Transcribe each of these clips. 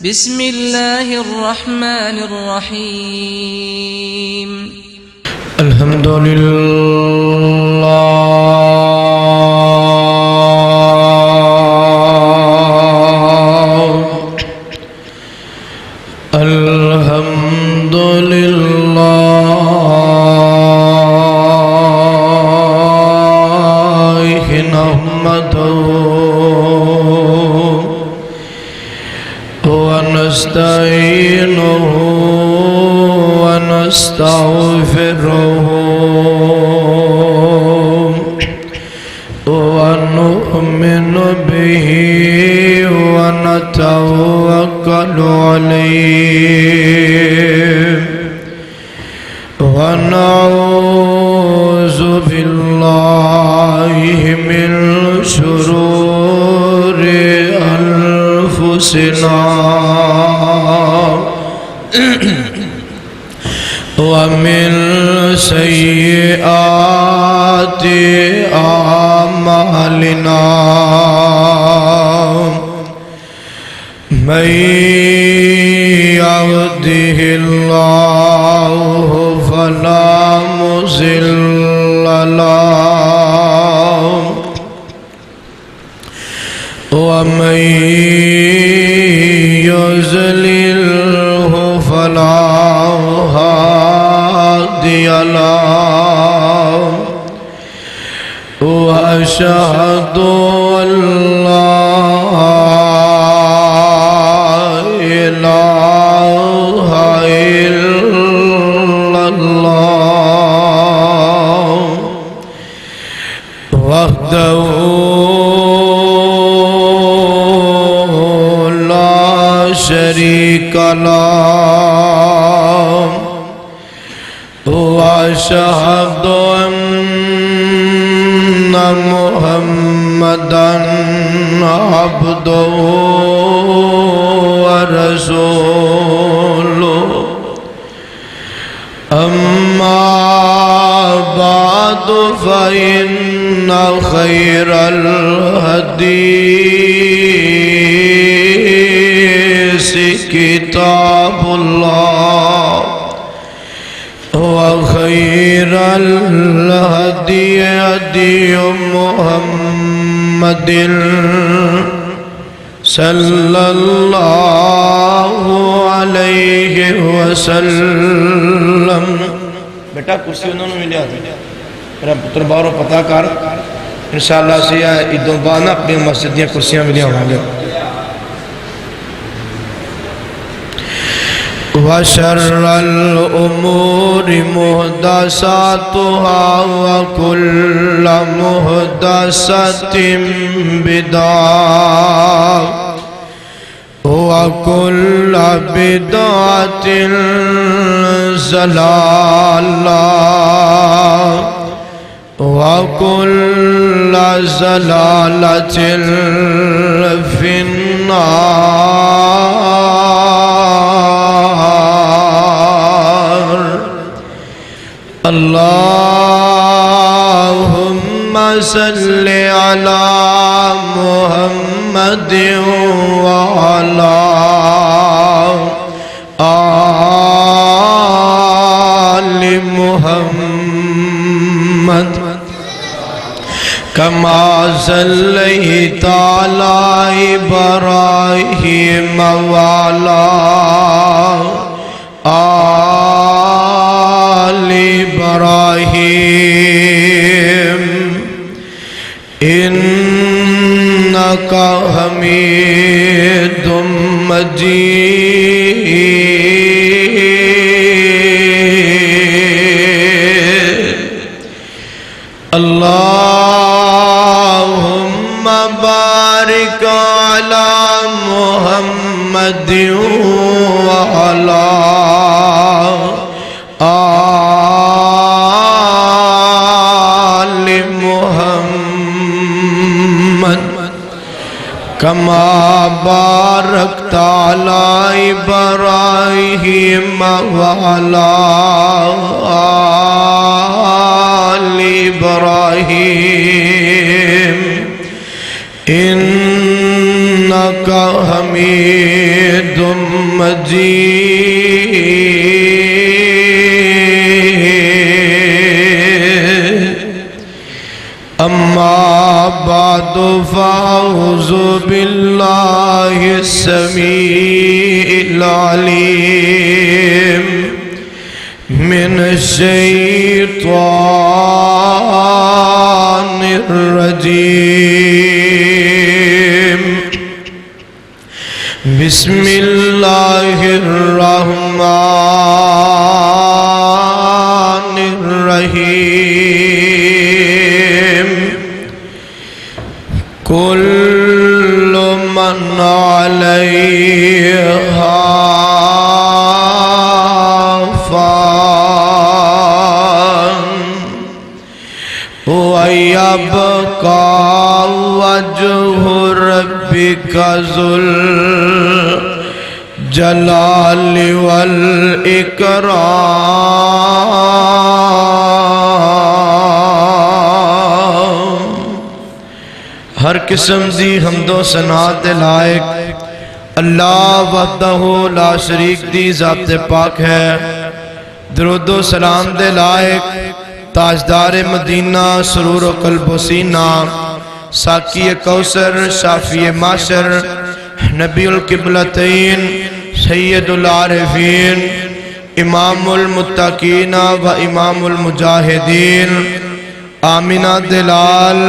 بسم الله الرحمن الرحيم الحمد لله الحمد لله نحمده ونستعينه ونستغفره ونؤمن به ونتوكل عليه ونعوذ بالله من شرور أنفسنا ومن سيئات أعمالنا من يهده الله فلا مضل له ومن يضلله فلا هادي له وأشهد أن لا إله إلا الله وحده لا شريك له وأشهد أن محمدًا عبده ورسوله أما بعد فإن خير الحديث كتاب الله وخير الهدي هدي محمد صلى الله عليه وسلم. بیٹا کرسی انہوں نے ملیا تھی میرا پتر باہروں پتہ کر انشاءاللہ سے عیدوں بعد اپنی مسجد دیا کرسیاں ملیا ہوں گے. وشر الأمور محدثاتها وكل محدثة بدعة وكل بدعة ضلالة وكل ضلالة في النار. اللهم صل على محمد وعلى آل محمد كما صليت على إبراهيم وعلى آل إبراهيم إنك حميد مجيد. اللهم بارك على محمد وعلى آل محمد كما باركت على إبراهيم وعلى آل إبراهيم إنك حميد أما بعد فأعوذ بالله السميع العليم من الشيطان الرجيم بسم الله الرحمن الرحيم كل من عليها فان ويبقى وجه ربك ذو الجلال والإكرام ہر قسم دی حمد و ثنا تے لائق اللہ وحدہ لا شریک دی ذات پاک ہے۔ درود و سلام دے لائق تاجدار مدینہ سرور و قلب و سینہ ساقی کوثر شافی معاشر نبی القبلتین سید العارفین امام المتقین و امام المجاہدین آمینہ دلال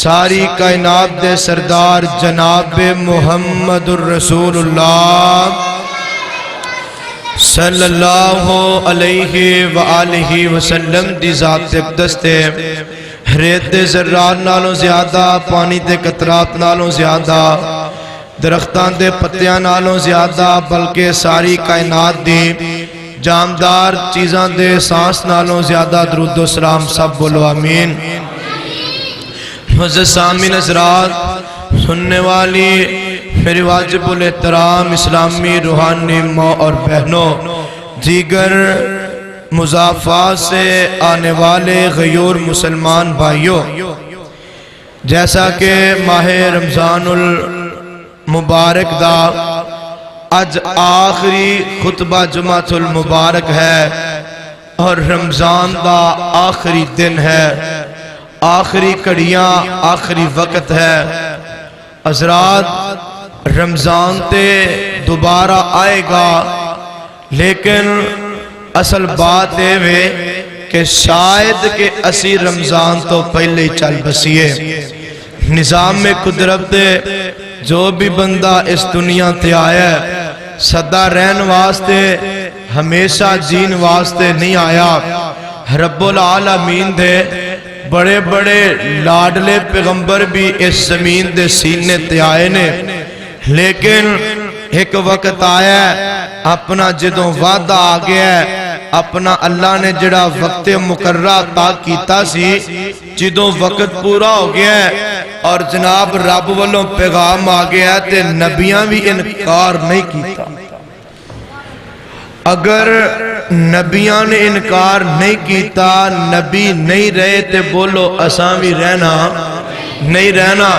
ساری کائنات دے سردار جناب محمد الرسول اللہ صلی اللہ علیہ وآلہ وسلم دی ذات اقدس تے ریت دے ذرات نالوں زیادہ پانی دے قطرات نالوں زیادہ درختان دے پتیاں نالوں زیادہ بلکہ ساری کائنات دی جامدار چیزاں دے سانس نالوں زیادہ درود و سلام سب بولو آمین۔ معزز سامعین حضرات سننے والی میری واجب الاحترام اسلامی روحانی ماں اور بہنوں دیگر مضافات سے آنے والے غیور مسلمان بھائیوں، جیسا کہ ماہ رمضان المبارک دا آج آخری خطبہ جمعۃ المبارک ہے اور رمضان دا آخری دن ہے، آخری کڑیاں آخری وقت ہے۔ حضرات رمضان تے دوبارہ آئے گا لیکن اصل بات ہے کہ شاید کہ اسی رمضان تو پہلے ہی چل بسیے۔ نظام میں قدرت جو بھی بندہ اس دنیا تے آیا ہے سدا رہن واسطے ہمیشہ جین واسطے نہیں آیا۔ رب العالمین دے بڑے بڑے لاڈلے پیغمبر بھی اس زمین دے سینے تے آئے نے، لیکن ایک وقت آیا ہے اپنا جدوں وعدہ آ گیا ہے، اپنا اللہ نے جڑا وقت مقررہ عطا کیتا سی جدوں وقت پورا ہو گیا ہے اور جناب رب والوں پیغام آ گیا ہے تے نبیاں بھی انکار نہیں کیتا۔ اگر نبیاں نے انکار نہیں کیتا، نبی نہیں رہے تے بولو اساں بھی رہنا نہیں رہنا۔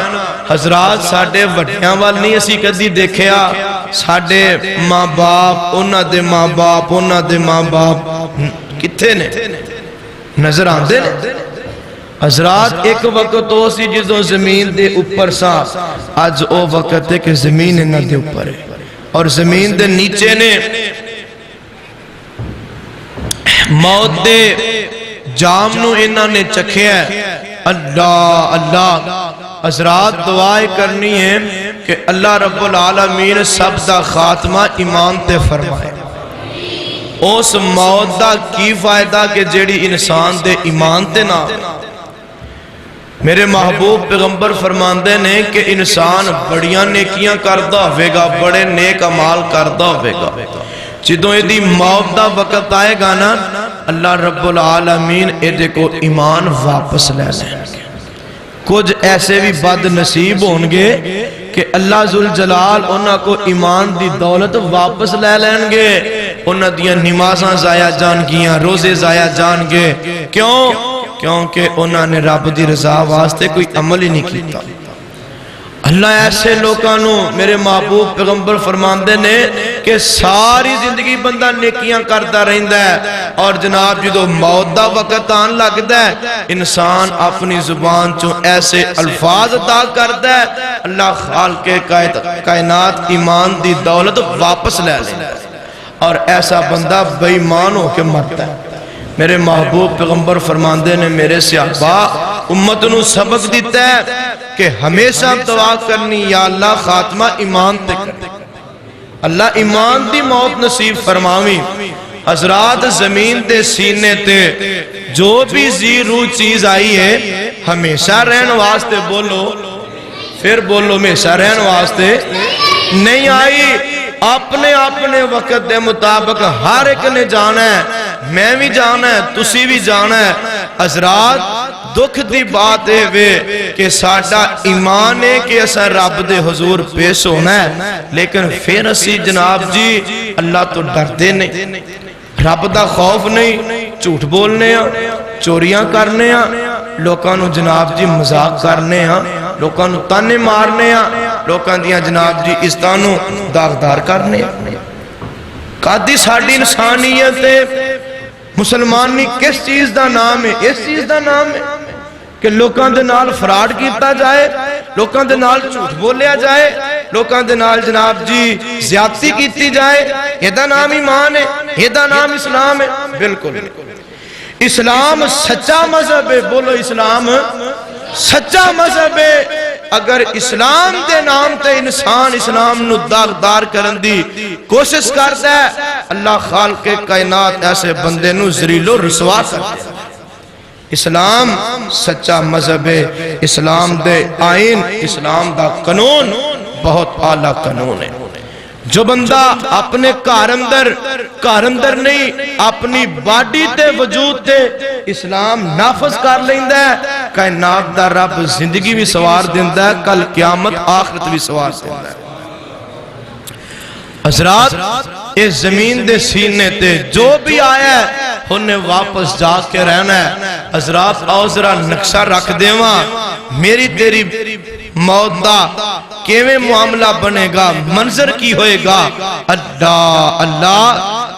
حضرات ساڑھے وڈیاں وال نہیں اسی کدی دیکھیا، ساڑھے ماں باپ انہاں دے ماں باپ انہاں دے ماں باپ کتھے نے نظر آندے نے۔ حضرات ایک وقت تو سی جدوں زمین دے اوپر سا، آج او وقت ہے کہ زمین انہاں دے اوپر ہے اور زمین دے نیچے نے موت دے جام نو انہاں نے چکھیا ہے۔ اللہ اللہ حضرات دعائیں کرنی ہے کہ اللہ رب العالمین سب دا خاتمہ ایمان تے فرمائے۔ اس موت دا کی فائدہ کہ جیڑی انسان دے ایمان تے نہ۔ میرے محبوب پیغمبر فرماندے نے کہ انسان بڑیاں نیکیاں کردہ ہوئے گا، بڑے نیک عمال کردہ ہوئے گا، جدوں ایدی موت دا وقت آئے گا نا اللہ رب العالمین ایدے کو ایمان واپس لے لیں گے۔ کچھ ایسے بھی بد نصیب ہونگے کہ اللہ ذوالجلال انہاں کو ایمان دی دولت واپس لے لیں گے، انہاں دیاں نمازاں ضائع جان گیاں، روزے ضائع جان گے۔ کیوں؟ کیونکہ انہاں نے رب دی رضا واسطے کوئی عمل ہی نہیں کیتا۔ اللہ ایسے لوگوں میرے محبوب پیغمبر فرماندے نے کہ ساری زندگی بندہ نیکیاں کرتا رہندا ہے اور جناب جدو موت دا وقت آن لگتا ہے انسان اپنی زبان چوں ایسے الفاظ عطا کرتا ہے اللہ خالق کائنات ایمان دی دولت واپس لے لیتا ہے اور ایسا بندہ بے ایمان ہو کے مرتا ہے۔ میرے محبوب پیغمبر فرماندے نے میرے صحابہ امت نو سبق دیتا ہے کہ ہمیشہ دعا کرنی یا اللہ خاتمہ ایمان تے کرنی، اللہ ایمان دی موت نصیب فرماویں۔ حضرات زمین دے سینے تے جو بھی زی روح چیز آئی ہے ہمیشہ رہن واسطے بولو، پھر بولو ہمیشہ رہن واسطے نہیں آئی، اپنے اپنے وقت دے مطابق ہر ایک نے جانا ہے، میں بھی جانا ہے، تسی بھی جانا ہے۔ حضرات دکھ دی بات ہے وے کہ ساڈا ایمان ہے کہ اسا رب دے حضور پیش ہونا ہے، لیکن پھر اسی جناب جی اللہ تو ڈردے نہیں، رب دا خوف نہیں، جھوٹ بولنے ہیں، چوریاں کرنے ہیں، لوکاں نو جناب جی مذاق کرنے ہیں، لوکاں نو تانے مارنے ہیں، لوکاں دیاں جناب جی استانوں داغدار کرنے ہیں۔ قادی ساڑی انسانیت ہے، مسلمانی کس چیز دا نام ہے؟ اس چیز دا نام ہے کہ لوکاں دے نال فراڈ کیتا جائے، لوکاں دے نال جھوٹ بولیا جائے، لوکاں دے نال جناب جی زیادتی کیتی جائے، یہ دا نام ایمان ہے، یہ دا نام اسلام ہے؟ بالکل اسلام سچا مذہب ہے، بولو اسلام سچا مذہب ہے۔ اگر اسلام دے نام تے انسان اسلام نو داغدار کرن دی کوشش کرتا ہے اللہ خالق کائنات ایسے بندے نو ذلیل و رسوا کرتا ہے۔ اسلام سچا مذہب ہے، اسلام دے آئین، اسلام دا قانون بہت اعلیٰ قانون ہے۔ جو بندہ اپنے کار اندر نہیں اپنی باڈی تے وجود تے اسلام نافذ کر لیندہ ہے کائنات دا رب زندگی بھی سوار دیندہ ہے، کل قیامت آخرت بھی سوار دیندہ ہے۔ حضرات اس زمین دے سینے تے جو بھی آیا ہے انہیں واپس جا کے رہنا ہے۔ حضرات آؤ ذرا نقشہ رکھ دے وہاں میری تیری موت دا کیویں معاملہ بنے گا، منظر کی ہوئے گا۔ اللہ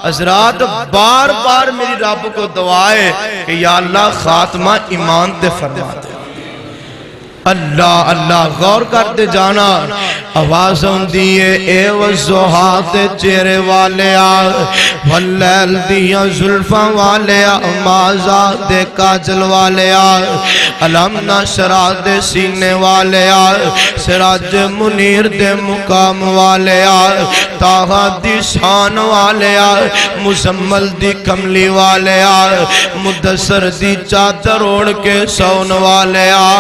حضرات بار بار میری رب کو دعا ہے کہ یا اللہ خاتمہ ایمان تے فرما دے۔ اللہ اللہ غور کرتے جانا، آواز ہوندی ہے اے والضحا تے چہرے والے آ، واللیل دیاں زلفاں والے آ، مازا دے کاجل والے آ، علم نشرا دے سینے والے آ، سراج منیر دے مقام والے آ، تاہا دی شان والے آ، مزمل دی کملی والے آ، مدثر دی چادر اوڑ کے سون والے آ،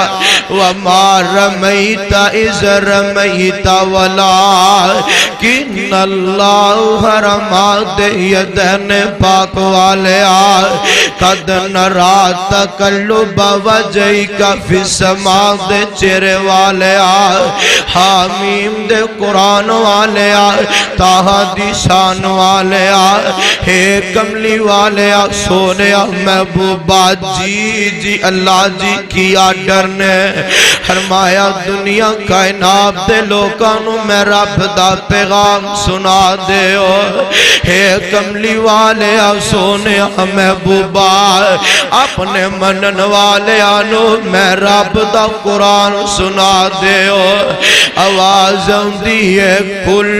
وما رمیت اذ رمیت ولکن اللہ رماد یدین پاک والے آ، قد نرا تقلب وجہک فی السماء دے چہرے والے آ، حامیم دے قرآن والے آ، تاہا دی شان والے آ، ہے کملی والے آ، سونے محبوبہ جی جی اللہ جی کیا ڈرنے فرمایا دنیا کائنات دے لوکانوں میں رب دا پیغام سنا دے ہو، ہے کملی والے آ سونے محبوبہ اپنے منن والے آنو میں رب دا قرآن سنا دے ہو۔ آواز ہوندی ہے کل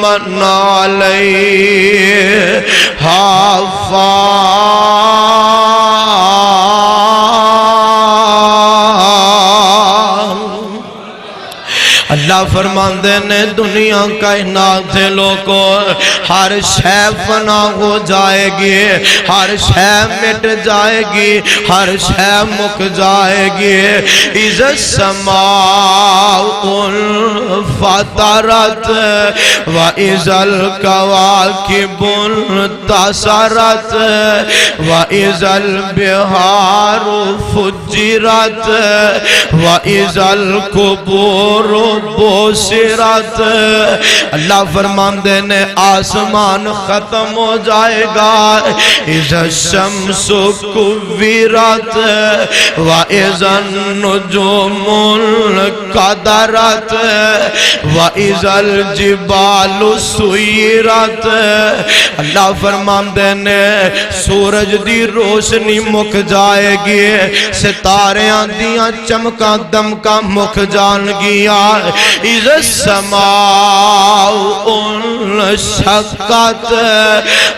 من علیہ اللہ فرماندے نے دنیا کائنات دے لوگوں ہر شے فنا ہو جائے گی، ہر شے مٹ جائے گی، ہر شے مک جائے گی۔ اذا السماء انفطرت واذا الكواكب انتثرت واذا البحار فجرت واذا القبور خسرت اللہ فرماندے نے آسمان ختم ہو جائے گا اذا الشمس کورت واذا النجوم انکدرت واذا الجبال سیرت اللہ فرماندے نے سورج دی روشنی مک جائے گی ستاریاں دیاں چمکاں دمکاں مک جان گیا اذا السماء انشقت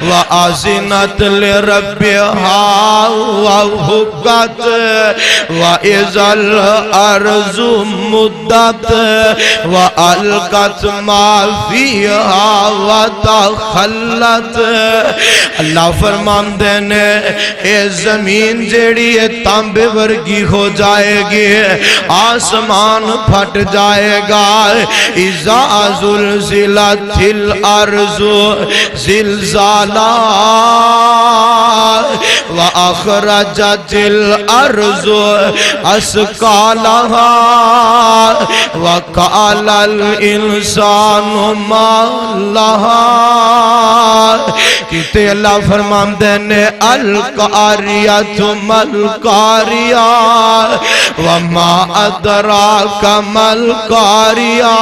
وآذنت لربها وحقت وإذا الأرض مدت وألقت ما فيها وتخلت اللہ فرماندے نے اے زمین جیڑی تانبے ورگی ہو جائے گی آسمان پھٹ جائے گا اذا زلزلت الارض زلزالا واخرجت الارض اسقالها وقال الانسان ما لها کہتے اللہ فرماندے نے القاریۃ ملقاریہ وما ادراک ملقاریہ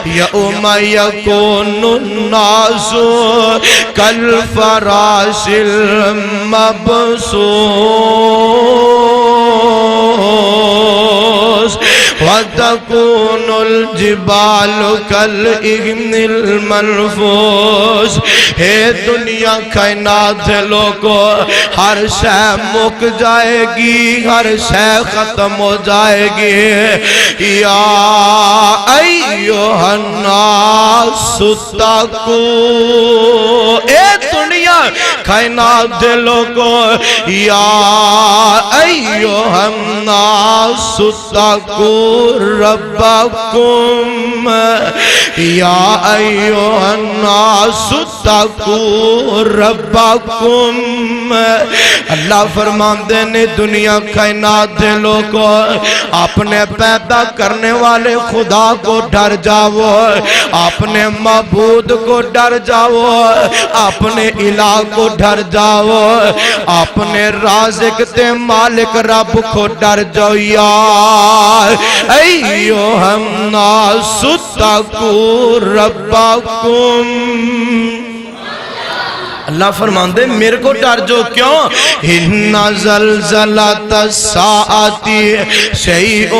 یوم یکون الناس کالفراش المبثوث وتكون الجبال كالعهن المنفوش ہے دنیا کائنات لوگوں ہر شے مک جائے گی ہر شے ختم ہو جائے گی یا ایوہ الناس اتقوا اے دنیا کائنات لوگوں یا ایوہ الناس اتقوا ربکم یا ایوہ الناس اتقوا ربکم اللہ فرماندے نے دنیا کائنات دے لوگوں اپنے پیدا کرنے والے خدا کو ڈر جاؤ اپنے معبود کو ڈر جاؤ اپنے الہ کو ڈر جاؤ اپنے رازق تے مالک رب کو ڈر جاؤ یار ایوہ الناس اتقوا ربکم اللہ فرماندے میرے کو ڈر جو کیوں ان زلزلۃ الساعۃ شیء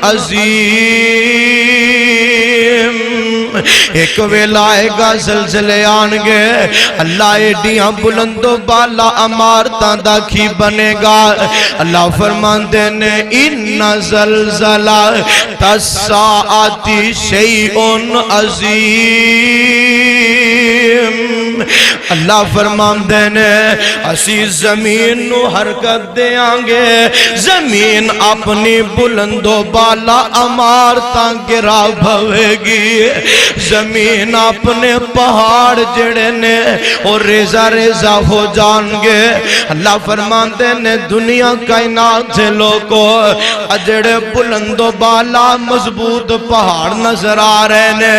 عظیم ایک ویلا آئے گا زلزلے آنگے اللہ ایڈیاں بلند و بالا عمارتاں دا کی بنے گا اللہ فرماندے نے ان زلزلۃ الساعۃ شیء عظیم اللہ فرماندے نے اسی زمین نو حرکت دے آنگے زمین اپنی بلند و بالا عمارتاں گرا بھوے گی زمین اپنے پہاڑ جڑے نے اور ریزہ ریزہ ہو جانگے اللہ فرماندے نے دنیا کائنات سے لوگوں اجڑے بلند و بالا مضبوط پہاڑ نظر آ رہے نے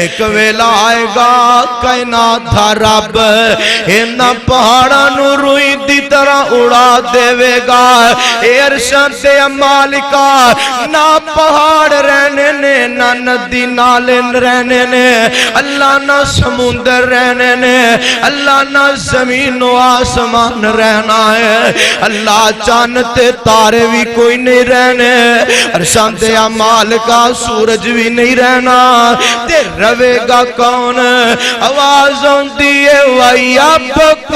ایک ویلا آئے گا کائنات تھا رب اینا پہاڑا نو روئی دی طرح اڑا دے گا اے عرشان سے مالکا نہ پہاڑ رہنے نے نہ ندی نالے رہنے نے اللہ نہ سمندر رہنے نے اللہ نہ زمین و آسمان رہنا ہے اللہ چاندتے تارے بھی کوئی نہیں رہنے عرشان سے مالکا سورج بھی نہیں رہنا تے روے گا کون آوازوں دیئے وَيَبْقَى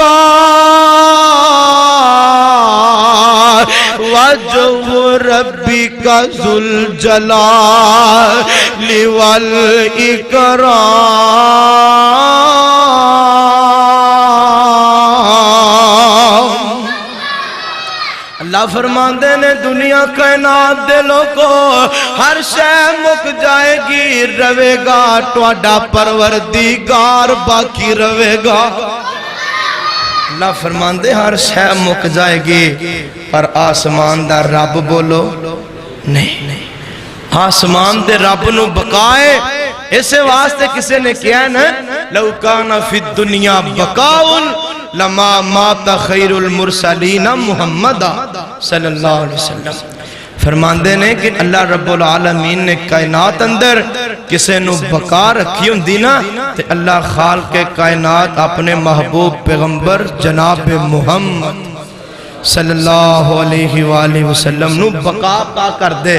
وَجْهُ رَبِّكَ ذُو الْجَلَالِ وَالْإِكْرَامِ اللہ فرماندے نے دنیا کائنات دے لوگوں ہر شے مک جائے گی روے گا ٹواڈا پروردگار باقی روے گا اللہ فرماندے ہر شے مک جائے گی پر آسمان دا رب بولو نہیں آسمان دے رب نو بقائے اسے واسطے کسے نے کیا ہے نا لو کان فی الدنیا بقاؤن لما مات خیر المرسلین محمد صلی اللہ علیہ وسلم. فرماندے نے کہ اللہ رب العالمین نے کائنات اندر کسے نو بقا رکھی ہوں دینا تے اللہ خالق کائنات اپنے محبوب پیغمبر جناب محمد صلی اللہ علیہ وآلہ وسلم نو بقا پا کر دے.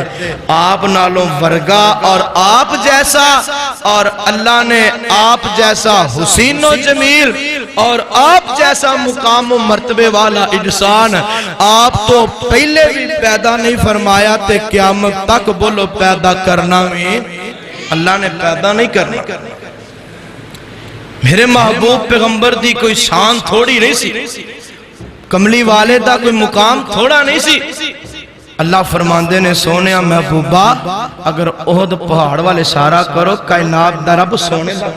آپ نالوں ورگا اور آپ جیسا اور اللہ نے آپ جیسا حسین و جمیل اور آپ جیسا مقام و مرتبے والا انسان آپ تو پہلے بھی پیدا نہیں فرمایا تے قیامت تک بولو پیدا کرنا بھی اللہ نے پیدا نہیں کرنا. میرے محبوب پیغمبر دی کوئی شان تھوڑی نہیں سی, کملی والے دا کوئی مقام تھوڑا نہیں سی. اللہ فرماندے نے سونیا محبوبہ اگر احد پہاڑ والے اشارہ کرو کائنات دا رب سونے دا.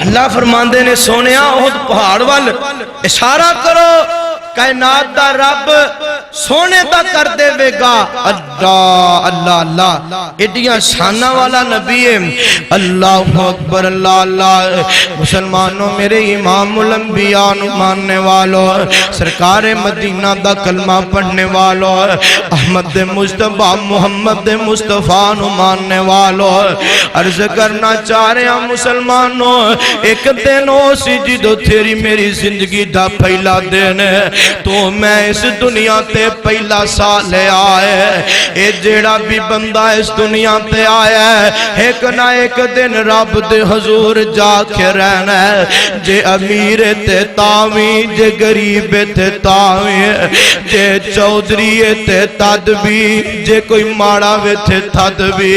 اللہ فرماندے نے سونیا احد پہاڑ والے اشارہ کرو کائنات دا رب سونے دا کر دے وے گا. اللہ اللہ اللہ ایڈیاں شانہ والا نبی ہے. اللہ اکبر اللہ اللہ. مسلمانوں میرے امام الانبیاء ماننے والوں سرکار مدینہ دا کلمہ پڑھنے والوں احمد مصطفیٰ محمد مصطفیٰ ماننے والوں عرض کرنا چاہ رہے ہیں مسلمانوں ایک دن ہو سی جدو تیری میری زندگی دا پہلا دن ہے تو میں اس دنیا تے پہلا سال آئے اے جیڑا بھی بندہ اس دنیا تے آیا ہے ایک نہ ایک دن رب دے حضور جا کے رہنا ہے. جے امیر تے تاوی جے غریب تے تاوی جے چودری تے تد بھی جے کوئی ماڑا وے تے تد بھی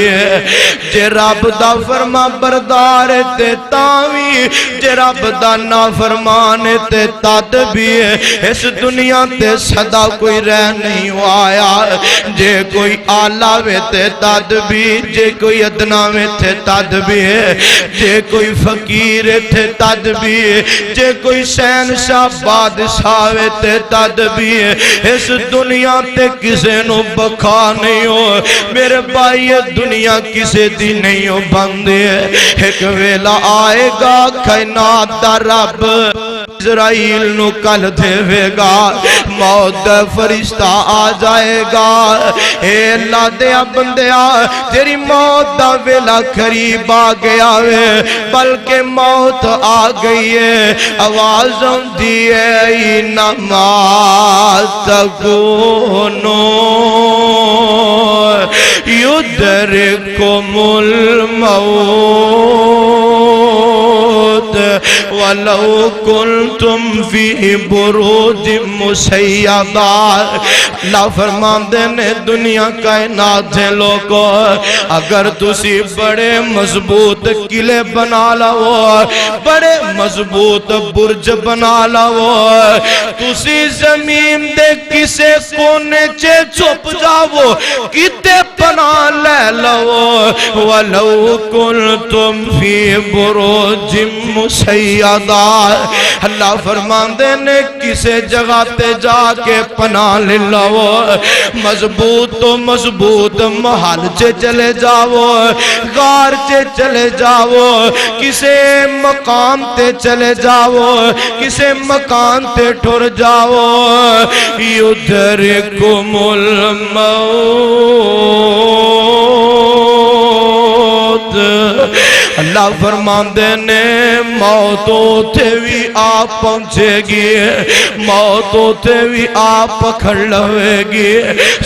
جے رب دا فرما بردار تے تاوی جے رب دا نافرمان تے تد بھی اس دنیا تے صدا کوئی رہ نہیں آیا. جے کوئی آلہ وے تے تد بھی جے کوئی ادنا وے تے تد بھی جے کوئی فقیر تے تد بھی جے کوئی شہنشاہ بادشاہ وے تے تد بھی اس دنیا تے کسے نو بکھا نہیں ہو میرے بھائی دنیا کسے دی نہیں ہو بندے. ایک ویلا آئے گا کائنات دا رب اسرائیل نو کل دے وے گا موت فرشتہ آ جائے گا. اے اللہ دیا بندیا تیری موت دا ویلا قریب آ گیا وے بلکہ موت آ گئی ہے. آوازوں دیئے اینما تکونو یدرکم الموت وَلَوْ كُنْتُمْ فِي بُرُوجٍ مُشَيَّدَةٍ. اللہ فرماندے نے دنیا کائنات ہے لوگوں اگر تسی بڑے مضبوط قلعے بنا لاؤ بڑے مضبوط برج بنا لاؤ تسی زمین دے کسے کونے چے چھپ جاؤ کتے بنا لے لاؤ. وَلَوْ كُنْتُمْ فِي بُرُوجٍ مُشَيَّدَةٍ. اللہ فرماندے نے کسے جگہ تے جا کے پناہ لے لاؤ مضبوط تو مضبوط محل چے چلے جاؤ غار چے چلے جاؤ کسے مقام تے چلے جاؤ کسے مکان تے ٹھر جاؤ یدرکم الموت. اللہ فرماندے نے موت ہوتے بھی آپ پہنچے گی موت ہوتے بھی آپ پکڑ لوے گی.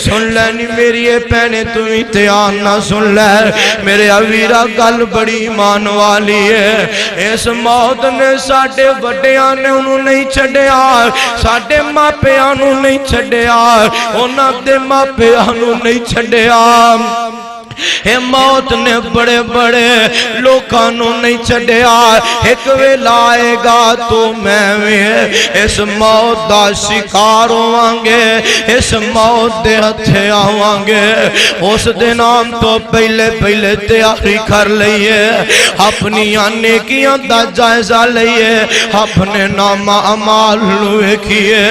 سن لینی میری پہنے تمہیں تیان نہ سن لے میرے اویرہ گل بڑی ایمان والی ہے. اس موت نے ساڑھے وڈیاں نے انہوں نہیں چھڑیا ساڑھے ماپیاں انہوں نہیں چھڑیا انہوں دے ماپیاں انہوں نہیں چھڑیا. اے موت نے بڑے بڑے لوکانوں نہیں چڑھیا، ایک ویلا آئے گا تو میں اس موت دا شکار ہوانگے، اس موت دے ہتھے آوانگے۔ اس دن آم تو پہلے پہلے تیاری کر لئیے، اپنی آنے کیاں دا جائزہ لئیے، اپنے نام اعمال لوے کیے۔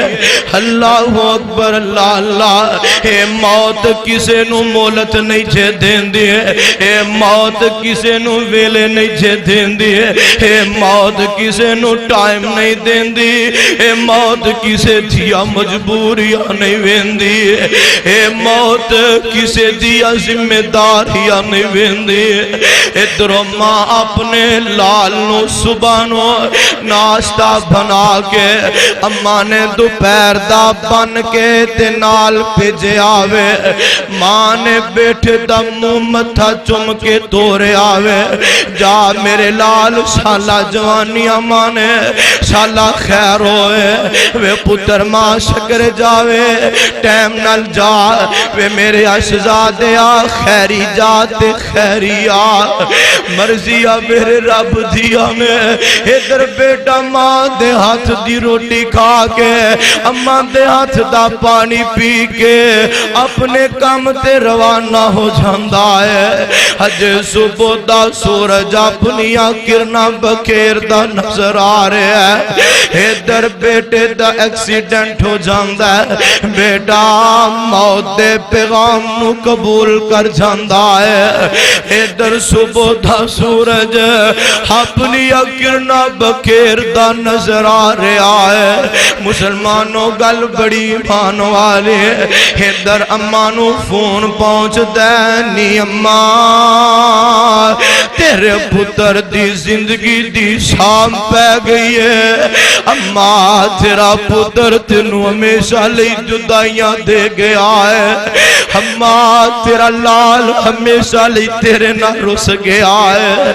اللہ اکبر اللہ اللہ۔ اے موت کسے نو مولت نہیں جے دین دیئے، اے موت کسے نو ویلے نہیں جے دین دیئے، اے موت کسے نو ٹائم نہیں دین دی، اے موت کسے دیا مجبوریاں نہیں وین دی، اے موت کسے دیا ذمہ داریاں نہیں وین دی۔ ادھر ماں اپنے لال نو صبح نو ناشتہ بنا کے اماں نے دوپہر دا بن کے تے نال پیجے آوے، ماں نے بیٹھے دا منہ متھا چم کے تورے آوے، جا میرے لال شالا جوانیاں مانے شالا خیر ہوئے، وے پتر ماں شکر جاوے ٹیم نل جا، وے میرے اشزادیا خیری جاتے خیری آ، مرضیہ میرے رب دیا میں۔ ادھر بیٹا ماں دے ہاتھ دی روٹی کھا کے اماں دے ہاتھ دا پانی پی کے اپنے کام تے روانہ ہو جاندہ ہے۔ اج صبح دا سورج اپنیاں کرنا بکیر دا نظر آ رہے ہے، ادھر بیٹے دا ایکسیڈنٹ ہو جاندہ ہے، بیٹا موت دے پیغام نو قبول کر جاندہ ہے۔ ادھر صبح دا سورج اپنیاں کرنا بکیر دا نظر آ رہا ہے۔ مسلمانوں گل بڑی مان والے، ادھر اماں نو فون پہنچ دینی، اماں تیرے پتر دی زندگی دی شام پہ گئی ہے، اماں تیرا پتر تینوں ہمیشہ لئی جدائیاں دے گیا ہے، اماں تیرا لال ہمیشہ لئی تیرے نہ رس گیا ہے۔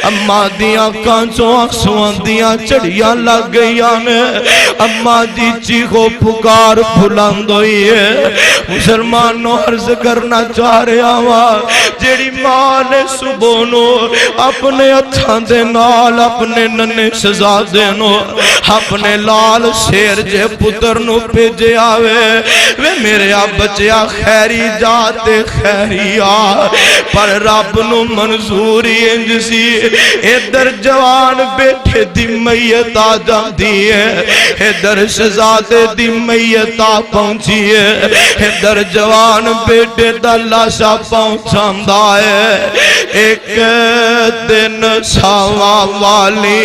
اماں دیاں کانچوں آنسوان دیاں چڑیاں لگ گئیاں نے، اماں دی چیخو پکار بھلند ہوئی ہے۔ مسلمانوں عرض کرنا چاہ رہے ہوا، جیڑی ماں نے صبح نو اپنے ہتھاں دے نال اپنے ننے شہزادے نو اپنے لال شیر جے پتر نو بھیجے آوے، وے میرے آ بچیا خیری جاتے خیری آ، پر رب نو منظوری انج سی، ادھر جوان بیٹھے دی میت آ جاندی ہے، ادھر شہزادے دی میت آ پہنچی ہے، ادھر جوان بیٹے دا لاشا پہنچاندہ ہے۔ ایک دن ساواں والی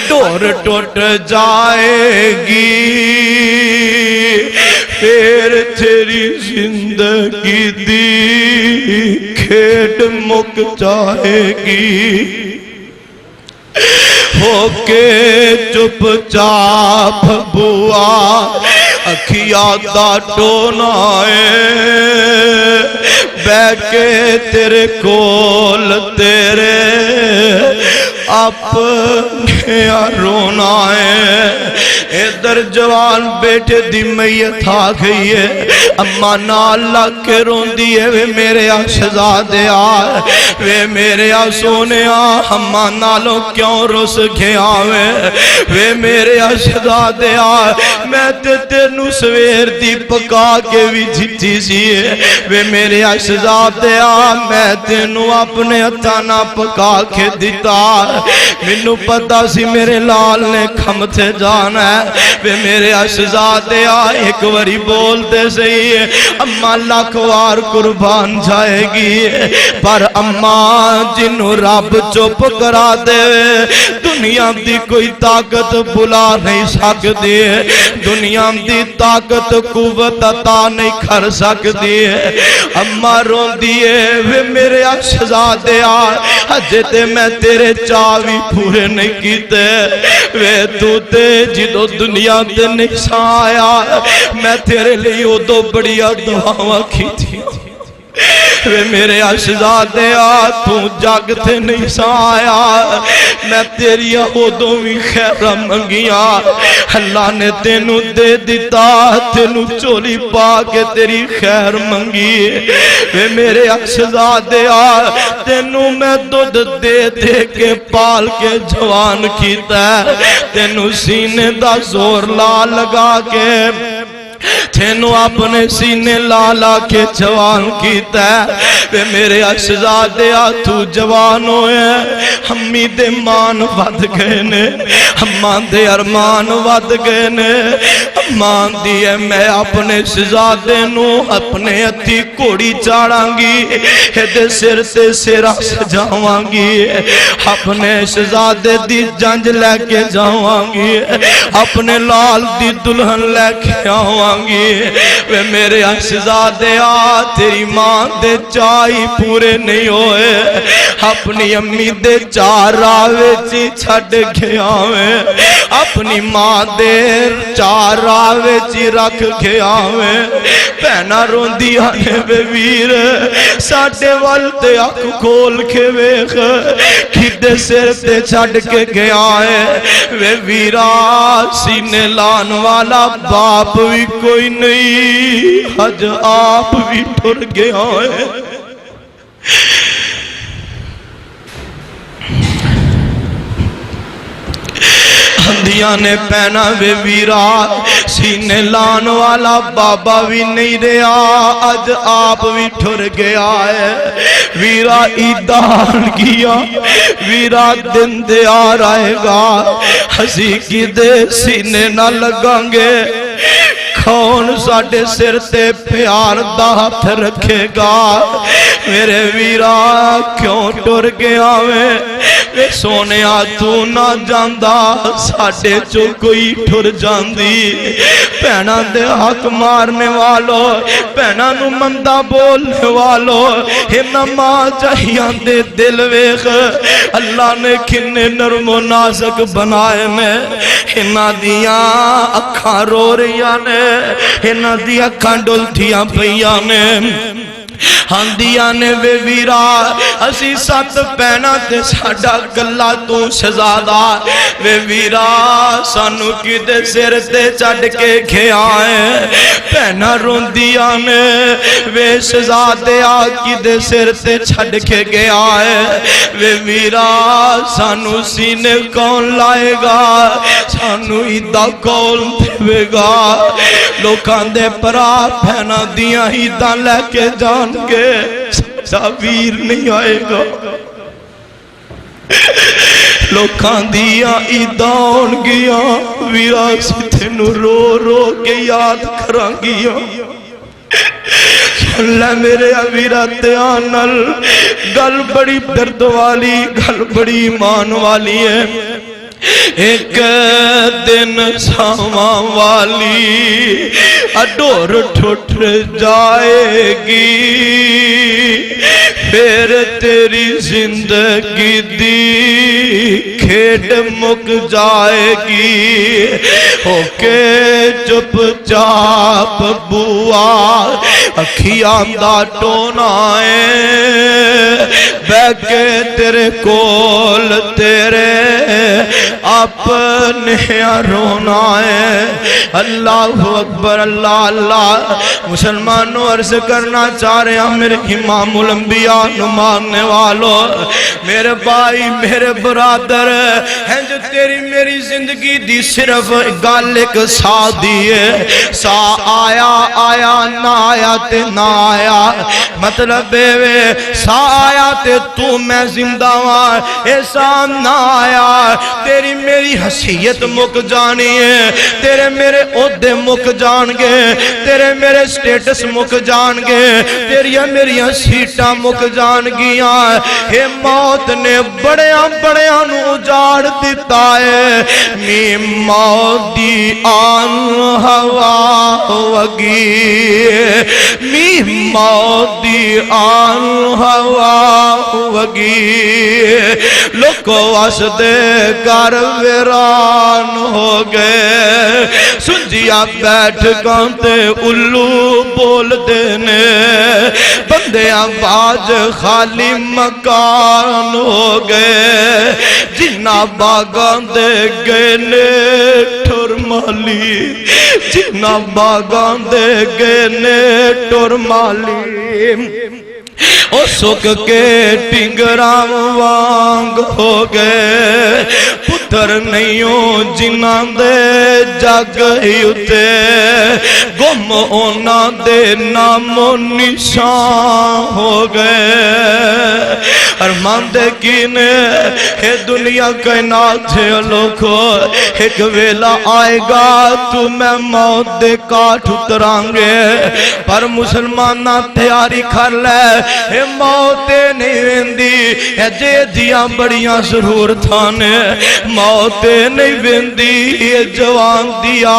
ڈور ٹوٹ جائے گی، پھر تیری زندگی دی کھیٹ مک جائے گی، ہو کے چپ چاپ بوا اکھیا دا ٹونائے، بیٹھ کے تیرے کول تیرے اپنے رونا ہے۔ ادھر جوان بیٹے دی میت آ گئی ہے، اماں نال لگ کے رون دیئے، وے میرے آ شہزادے آ، وے میرے آ سونے آ، اماں نالوں کیوں رس گیا وے میرے آ شہزادے آ، میں تے تینوں سویر دی پکا کے بھی جھٹی سی ہے، وے میرے آ شہزادے آ، میں تینوں اپنے ہتھانا پکا کے دیتا، منو پتا سی میرے لال نے کھم تھے جانا ہے، وے میرے شہزادے آ ایک وری بولتے صحیح ہے، اماں لاکھ وار قربان جائے گی، پر اماں جنہوں رب چپ کرا دے دنیا دی کوئی طاقت بلا نہیں سکتی ہے، دنیا دی طاقت قوت عطا نہیں کر سکتی ہے۔ اماں رون دیئے وے میرے شہزادے آ، ہجے تے میں تیرے چاوی پورے نہیں کیتے، وے تو تے جدو دنیا تے نہیں سایا، میں تیرے لئے دو بڑیا دعاواں کی تھی، وے میرے اشزادے تو جگ تے نہیں سا آیا میں تیری عہدوں بھی خیر منگیا اللہ نے تینوں دے دیتا تینوں چولی پا کے تیری خیر منگی وے میرے اشزادے تینوں میں دودھ دے دے کے پال کے جوان کیتا ہے تینوں سینے دا زور لا لگا کے تینوں اپنے سینے لا لا کے جوان کیتا ہے وے میرے اشزادے تو جوان ہوئے ہمی دے مان ود گئے نے ہمان دے ارمان ود گئے نے امان دیئے میں اپنے اشزادے نو اپنے ہتھی کوڑی چاڑاں گی دے سر تے سرا سجاواں گی اپنے اشزادے دی جنج لے کے جاواں گی اپنے لال دی دلہن لے کے آواں گی وے میرے اشزادے تیری ماں دے چائی پورے نہیں ہوئے اپنی امی دے چار راوے چی چھڑ گیا میں اپنی ماں دے چار راوے چی رکھ گیا میں پہنا رون دیا نے بے ویر ساڑھے والتے اک کھول کے ویخ کھڑے سر تے چھڑ کے گیا ہے وے ویرا سینے لان والا باپ بھی کوئی نہیں حج آپ بھی ٹر گیا ہے ہندیاں نے پہنا وے ویرا سینے لان والا بابا بھی نہیں رہا اج آپ بھی ٹھر گیا ہے ویرا ایدان کیا ویرا دن دے آ رہے گا ہسی کی دے سینے نہ لگاں گے کون ساڑھے سر تے پیار دا ہاتھ رکھے گا میرے ویرا کیوں ٹر گیا میں سونے تو نہ جاندہ ساڑھے چو کوئی ٹر جاندی پہنا دے حق مارنے والو پہنا نو مندہ بولنے والو ہنما چاہیاں دے دل ویخ اللہ نے کھنے نرم و نازک بنائے میں ہنہ دیاں اکھاں رو رہیاں نے ہنہ دی اکھاں ڈولتیاں پہیاں نے ہاندیاں نے وے ویرا اسی ساتھ پہنا تے ساڑھا گلہ تو شہزادہ وے ویرا سانو کی دے سر تے چڑھ کے گھیا ہے پہنا روندیاں نے وے شہزادے آکی دے سر تے چڑھ کے گیا ہے وے ویرا سانو سینے کون لائے گا سانو ایدہ کون دے گا لوکان دے پرا پہنا دیاں ایدہ لے کے جان کے ساویر نہیں آئے گا لوکان دیا ایدان گیا ویرا ستنو رو رو کے یاد کران گیا سن لے میرے ویرا تیانل گل بڑی درد والی گل بڑی ایمان والی ہے ایک دن ساواں والی اڈور ٹھٹ جائے گی پھر تیری زندگی دی کھیڑ مک جائے گی ہو کے چپ چاپ بوا اکھیاں دا ٹونائے بے کے تیرے کول تیرے اپنے رونا ہے اللہ اکبر اللہ اللہ مسلمانوں عرض کرنا چاہ رہے ہیں میرے امام الانبیاء نمانے والوں میرے بھائی میرے برادر ہیں جو تیری میری زندگی دی صرف گال ایک سا دیئے سا آیا آیا نہ آیا تے نہ آیا مطلب بے سا آیا تے تو میں زندہ ہوا ایسا نہ آیا تیری میری حسیت مک جانی ہے تیرے میرے عہدے مک جان گے تیرے میرے سٹیٹس مک جان گے تیری میری سیٹاں مک جان گیا ہے موت نے بڑیاں بڑیاں نو اجاڑ دیتا ہے می موت دی آن ہوا وگی می موت دی آن ہوا وگی لوکو واسدے کر ویران ہو گئے سنجیا بیٹھ گاندے الو بول دینے بندے آواز خالی مکان ہو گئے جنہ باغان دے گئے نے ٹھر مالی جنہ باغان دے گئے نے ٹھر مالی او سک کے ٹنگرام وانگ ہو گئے پتر نہیں جنہ دے جگ ہی اتے گم اونا دے نام و نشان ہو گئے ارمان دے کینے اے دنیا کائنات ہے لوگو ایک ویلا آئے گا تو میں موت دے کاٹ اترانگے پر مسلمانہ تیاری کر لے اے موتے نہیں ویندی اے جے دیاں بڑیاں ضرور تھانے موتے نہیں ویندی اے جوان دیا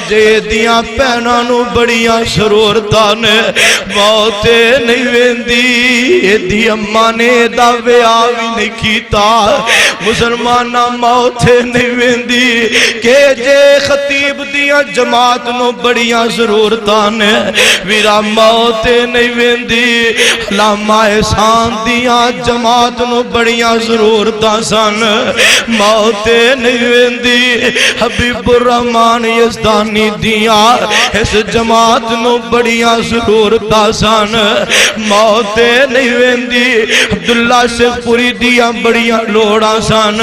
جے دیاں پہنانو بڑیاں ضرور تھانے موتے نہیں ویندی اے دیاں مانے دا ویاوی نہیں کیتا مسلمانہ موتے نہیں ویندی کہ جے خطیب دیاں جماعت نو بڑیاں ضرور تھانے ویرا موتے نہیں ویندی علامہ احسان دیاں جماعت نو بڑیاں ضرورتاں سن موتے نہیں ویندی حبیب الرحمن یزدانی دیاں اس جماعت نو بڑیاں ضرورتاں سن موتے نہیں ویندی عبداللہ شیخ پوری دیاں بڑیاں لوڑاں سن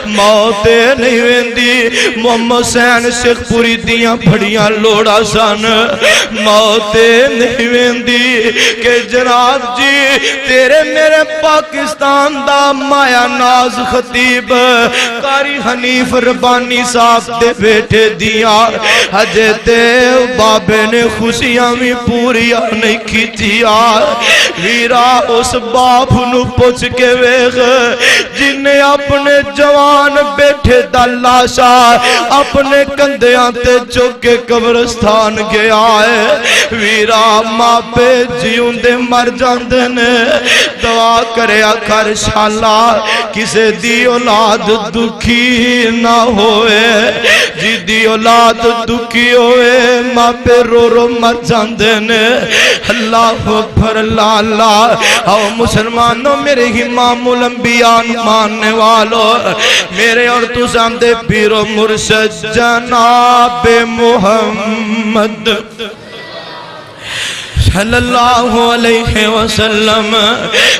موتے نہیں ویندی محمد حسین شیخ پوری دیاں بڑیاں لوڑاں سن موتے نہیں ویندی کہ جناب جی تیرے میرے پاکستان دا مایا ناز خطیب قاری حنیف ربانی صاحب دے بیٹھے دیا حجے تے بابے نے خوشیاں بھی پوریا نہیں کی دیا ویرا اس باپ نو پوچھ کے ویغ جنہیں اپنے جوان بیٹھے دا لاشا اپنے کندیاں تے چوکے قبرستان گیا ہے ویرا ماں پہ جیوں دے مر جاندے نے دعا کرے آخر شالا کسے دی اولاد دکھی نہ ہوئے جی دی اولاد دکھی ہوئے ماں پہ رو رو مر جاندے نے اللہ اکبر اللہ اللہ او مسلمانوں میرے امام الانبیاء ماننے والوں میرے اور تو سامدے پیر و مرشد جناب محمد صلی اللہ علیہ وسلم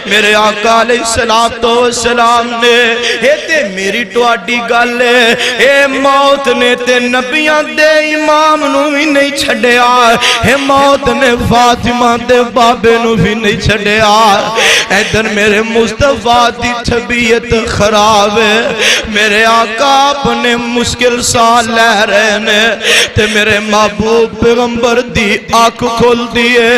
میرے آقا علیہ السلام نے اے تے میری ٹواڈی گل اے موت نے تے نبیاں دے امام نو بھی نہیں چھڑیا اے موت نے فاطمہ دے بابے نو بھی نہیں چھڑیا ادھر میرے مصطفیٰ دی طبیعت خراب ہے میرے آقا اپنے مشکل سال لے رہے نے تے میرے محبوب پیغمبر دی آنکھ کھول دیے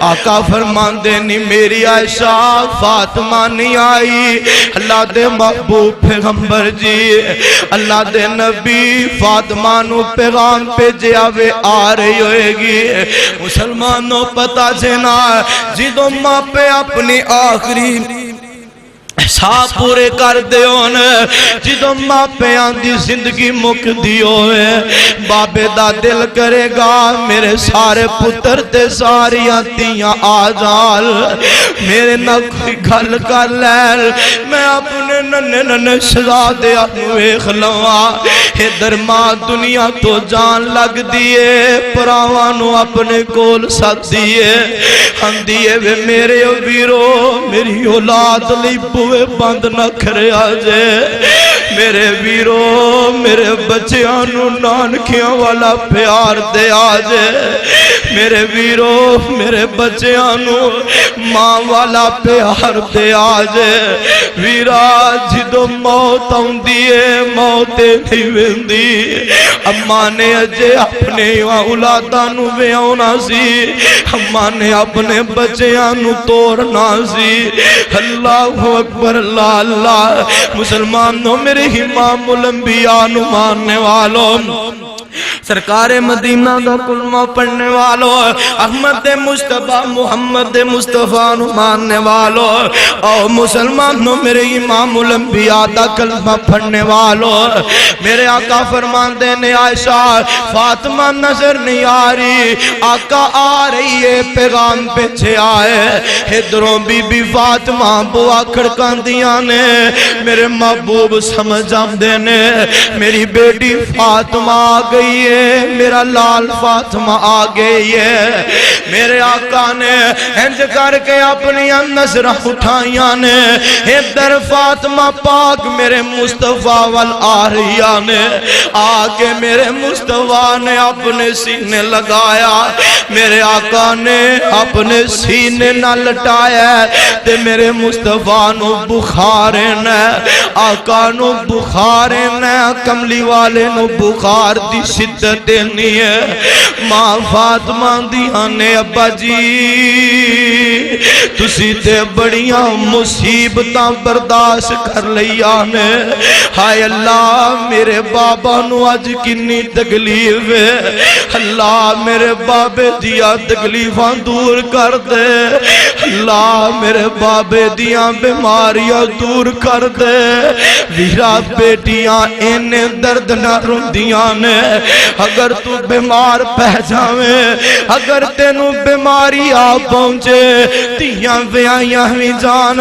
آقا فرمان دینی میری عائشہ فاطمہ نہیں آئی اللہ دے محبوب پیغمبر جی اللہ دے نبی فاطمہ نو پیغام پہ جیاوے آ رہی ہوئے گی مسلمانوں پتا جنا جدوں ماں پہ اپنی آخری سا پورے کر دیون جدوں ماں پیان دی زندگی مک دیوئے بابے دا دل کرے گا میرے سارے پتر تے ساریاں تیاں آجال میرے نہ کوئی گھل کر لیل میں اپنے ننے ننے شہزادے انوے خلوا ادھر ماں دنیا تو جان لگ دیئے پراوانو اپنے کول ساتھ دیئے ہم دیئے وے میرے ویرو میری اولاد لی بوئے بند نہ کرے آجے میرے ویرو میرے بچیانو نانکیاں والا پیار دے آجے میرے ویرو میرے بچیانو ماں والا پیار دے آجے ویرا جدو موت آن دیئے موتے نہیں ویندی اماں نے اجے اپنے اولادانو ویاؤنا سی اماں نے اپنے بچیانو توڑنا سی اللہ اکبر اللہ اللہ مسلمانوں میرے امام الانبیاء نو ماننے والوں سرکار مدینہ دا کلمہ پڑھنے والو، احمد مصطفیٰ محمد مصطفیٰ نو ماننے والو، او مسلمانوں میرے امام الانبیاء دا کلمہ پڑھنے والو، میرے آقا فرماندے نے عائشہ فاطمہ نظر نہیں آ رہی، آقا آ رہی ہے پیغام پیچھے آئے، ادھروں بی بی فاطمہ بوا کھڑکان دیا نے، میرے محبوب سمجھ آمدے نے میری بیٹی فاطمہ آ گئی ہے، میرا لال فاطمہ آ گئی ہے۔ میرے آقا نے انج کر کے اپنی نظریں اٹھائیاں نے، ادھر فاطمہ پاک میرے مصطفیٰ وال آ رہی نے، آ کے میرے مصطفیٰ نے اپنے سینے لگایا، میرے آقا نے اپنے سینے نہ لٹایا تے میرے مصطفیٰ نو بخار نے، آقا نو بخار نے، کملی والے نو بخار دی شدت دینی ہے۔ ماں فاطمہ دیاں نے ابا جی تسی تے بڑیاں مصیبتاں برداشت کر لیا نے، ہائے اللہ میرے بابا نو آج کنی تکلیف ہے، اللہ میرے بابے دیا تکلیفاں دور کر دے، اللہ میرے بابے دیا بیماریاں دور کر دے۔ ویرا بیٹیاں اینے درد نہ روندیاں نے، اگر تو بیمار پہ جاویں، اگر تینوں بیماری آ پہنچے، تیاں ویائیاں بھی جان،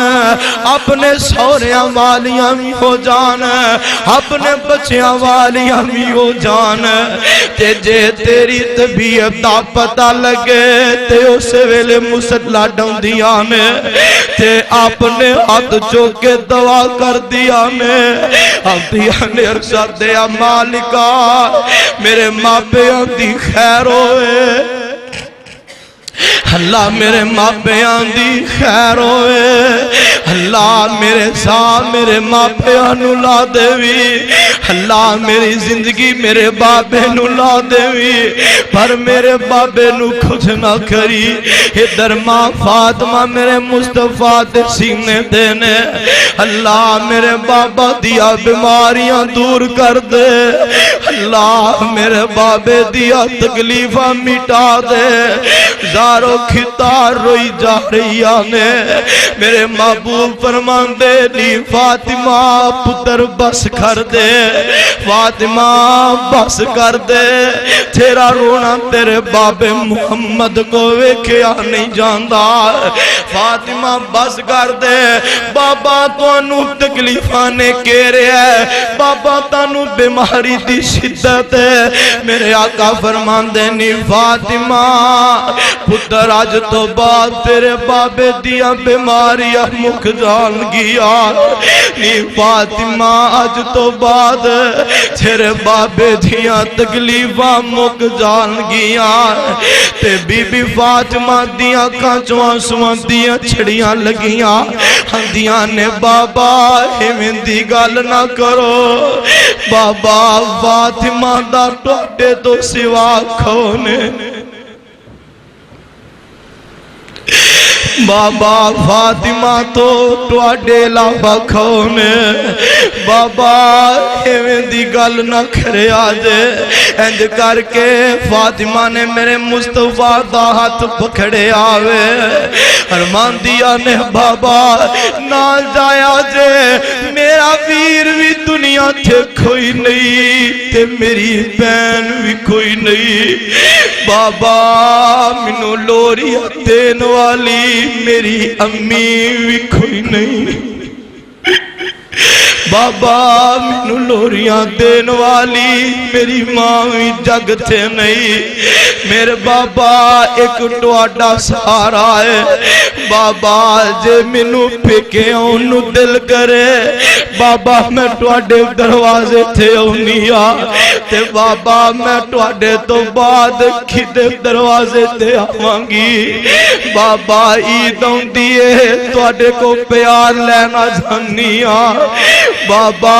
اپنے سوریاں والیاں بھی ہو جان، اپنے بچیاں والیاں بھی ہو جان، تے جے تیری طبیعت دا پتہ لگے تے اس ویلے مسلح ڈھون دیا نے، تے اپنے ہاتھ چوکے دعا کر دیا نے، اب دیا نے ارشاد دیا مالکا میرے ماں پیاں دی خیر ہوئے، اللہ میرے ماں پیاں دی خیر ہوئے، اللہ میرے ساتھ میرے ماں پیاں نو لا دیوی، اللہ میری زندگی میرے بابے نو لا دیوی، پر میرے بابے نو کچھ نہ کری۔ ادھر ماں فاطمہ میرے مصطفیٰ دے سینے دینے، اللہ میرے بابا دیا بیماریاں دور کر دے، اللہ میرے بابے دیا تکلیفہ مٹا دے۔ زارو کھتار روئی جا رہی آنے، میرے محبوب فرمان دے لی فاطمہ پتر بس کر دے، فاطمہ بس کر دے، تیرا رونا تیرے باب محمد کو ویکھیا نہیں جاندہ، فاطمہ بس کر دے، بابا تو انو تکلیفانے کے رہے ہے، بابا تانو بیماری دی شدت ہے، میرے آقا فرمان دے نی فاطمہ پتر آج تو بعد تیرے بابے دیا بیماریاں مک جان گیا، نی فاطمہ آج تو بعد تیرے بابے دیا تکلیفاں مک جان گیا، تے بی بی فاطمہ دیا کانچوان سوان دیا چھڑیاں لگیاں، ہندیاں نے بابا ہمیں دی گال نہ کرو، بابا فاطمہ دا ٹوٹے تو سوا کھونے، بابا فاطمہ تو ٹواڈے لاوا کھونے، بابا ایویں دی گل نہ کرے آجے، انج کر کے فاطمہ نے میرے مصطفیٰ دا ہاتھ پکڑے آوے، ارمان دیا نے بابا نہ جایا جے، میرا ویر بھی دنیا تھے کوئی نہیں، تے میری بین بھی کوئی نہیں، بابا منو لوری دین والی میری امی بھی کوئی نہیں، بابا منو لوریاں دین والی میری ماں بھی جگ تھے نہیں، میرے بابا ایک ٹواڈا سہارا ہے، بابا جے منو پھکے انو دل کرے، بابا میں ٹواڈے دروازے تھے اونیا، تے بابا میں ٹواڈے تو بعد کھدے دروازے تھے آوانگی، بابا عیدوں دیئے ٹواڈے کو پیار لینا جانیا، بابا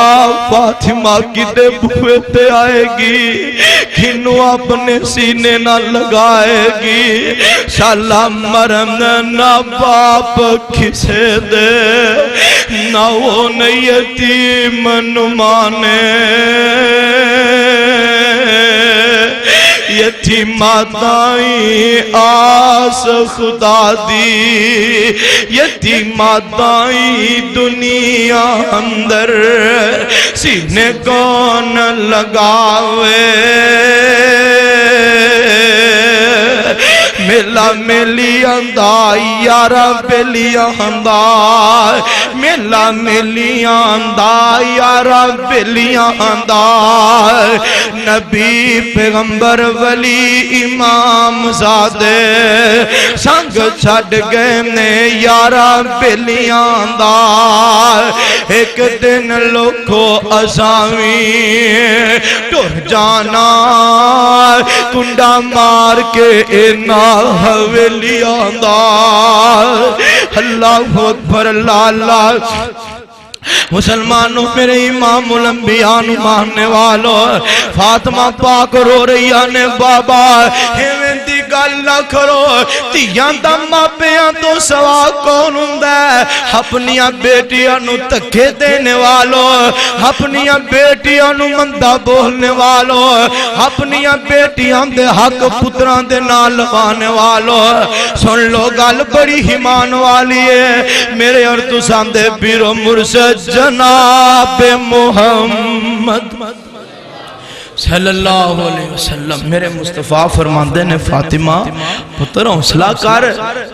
فاطمہ کی دے بوئے تے آئے گی، کھنو اپنے سینے نہ لگائے گی، شالا مرن نہ باپ کسے دے، نہ وہ یتیم نمانے، یتیماں دائی آس خدا دی یتیماں دائی دنیا اندر سینے کون لگاوے میلا میلی آندا یارا بیلی آندا میلا میلی آندا یارا بیلی آندا نبی پیغمبر ولی امام زادے سنگ چھڑ گئے نے یارا بیلی آندا ایک دن لوکھو اساویں ٹر جانا کنڈا مار کے اینا حویلی آندا اللہ اکبر اللہ مسلمانوں میرے امام الانبیاء ماننے والوں فاطمہ پاک رو رہی آنے بابا ہمیں دی گل نہ کرو تیاں دا ماپیاں تو سوا کون ہوندہ ہے اپنیاں بیٹیاں نو تکے دینے والوں اپنیاں بیٹیاں نو مندہ بولنے والوں اپنیاں بیٹیاں دے حق پتران دے نال لگانے والوں سن لو گل بڑی ہیمان والی ہے میرے اور تو سامدے پیرو مرشد جناب محمد صلی اللہ علیہ وسلم میرے مصطفیٰ فرماندے نے فاطمہ پتر حوصلہ کر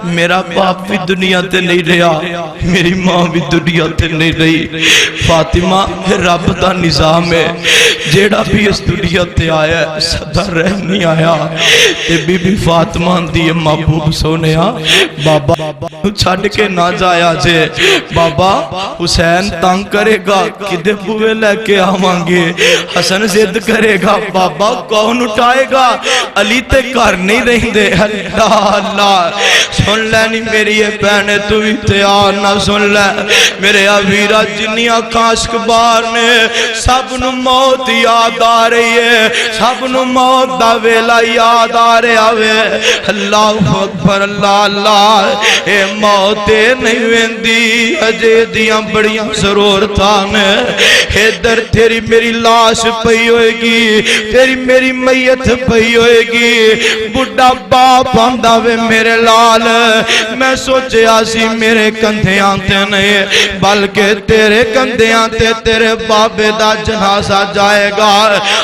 میرا باپ بھی دنیا تے نہیں رہا میری ماں بھی دنیا تے نہیں رہی فاطمہ رب دا نظام ہے جیڑا بھی اس دنیا تے آیا ہے سدا رہ نہیں آیا تے بی بی فاطمہ دی محبوب سونیا بابا چھڑ کے نہ جایا جے بابا حسین تنگ کرے گا کدے بوے لے کے آوان گے حسن زد کرے گا بابا کون اٹھائے گا علی تے کر نہیں رہی دے اللہ اللہ سن لینی میری یہ پہنے تو اتیار نہ سن لے میرے عبیرہ جنیاں کاشک بار نے سب نو موت یاد آ رہی ہے سب نو موت دا ویلا یاد آ رہے آوے اللہ اکبر اللہ اللہ اے موتے نہیں ویندی اجے دیاں بڑیاں ضرورتان اے در تیری میری لاش پئی ہوئے گی تیری میری میت پئی ہوئے گی بڑھا باپ آندہ وے میرے لال میں سوچے آسی میرے کندھے آنتے نہیں بلکہ تیرے کندھے آنتے تیرے بابے دا جنازہ جائے گا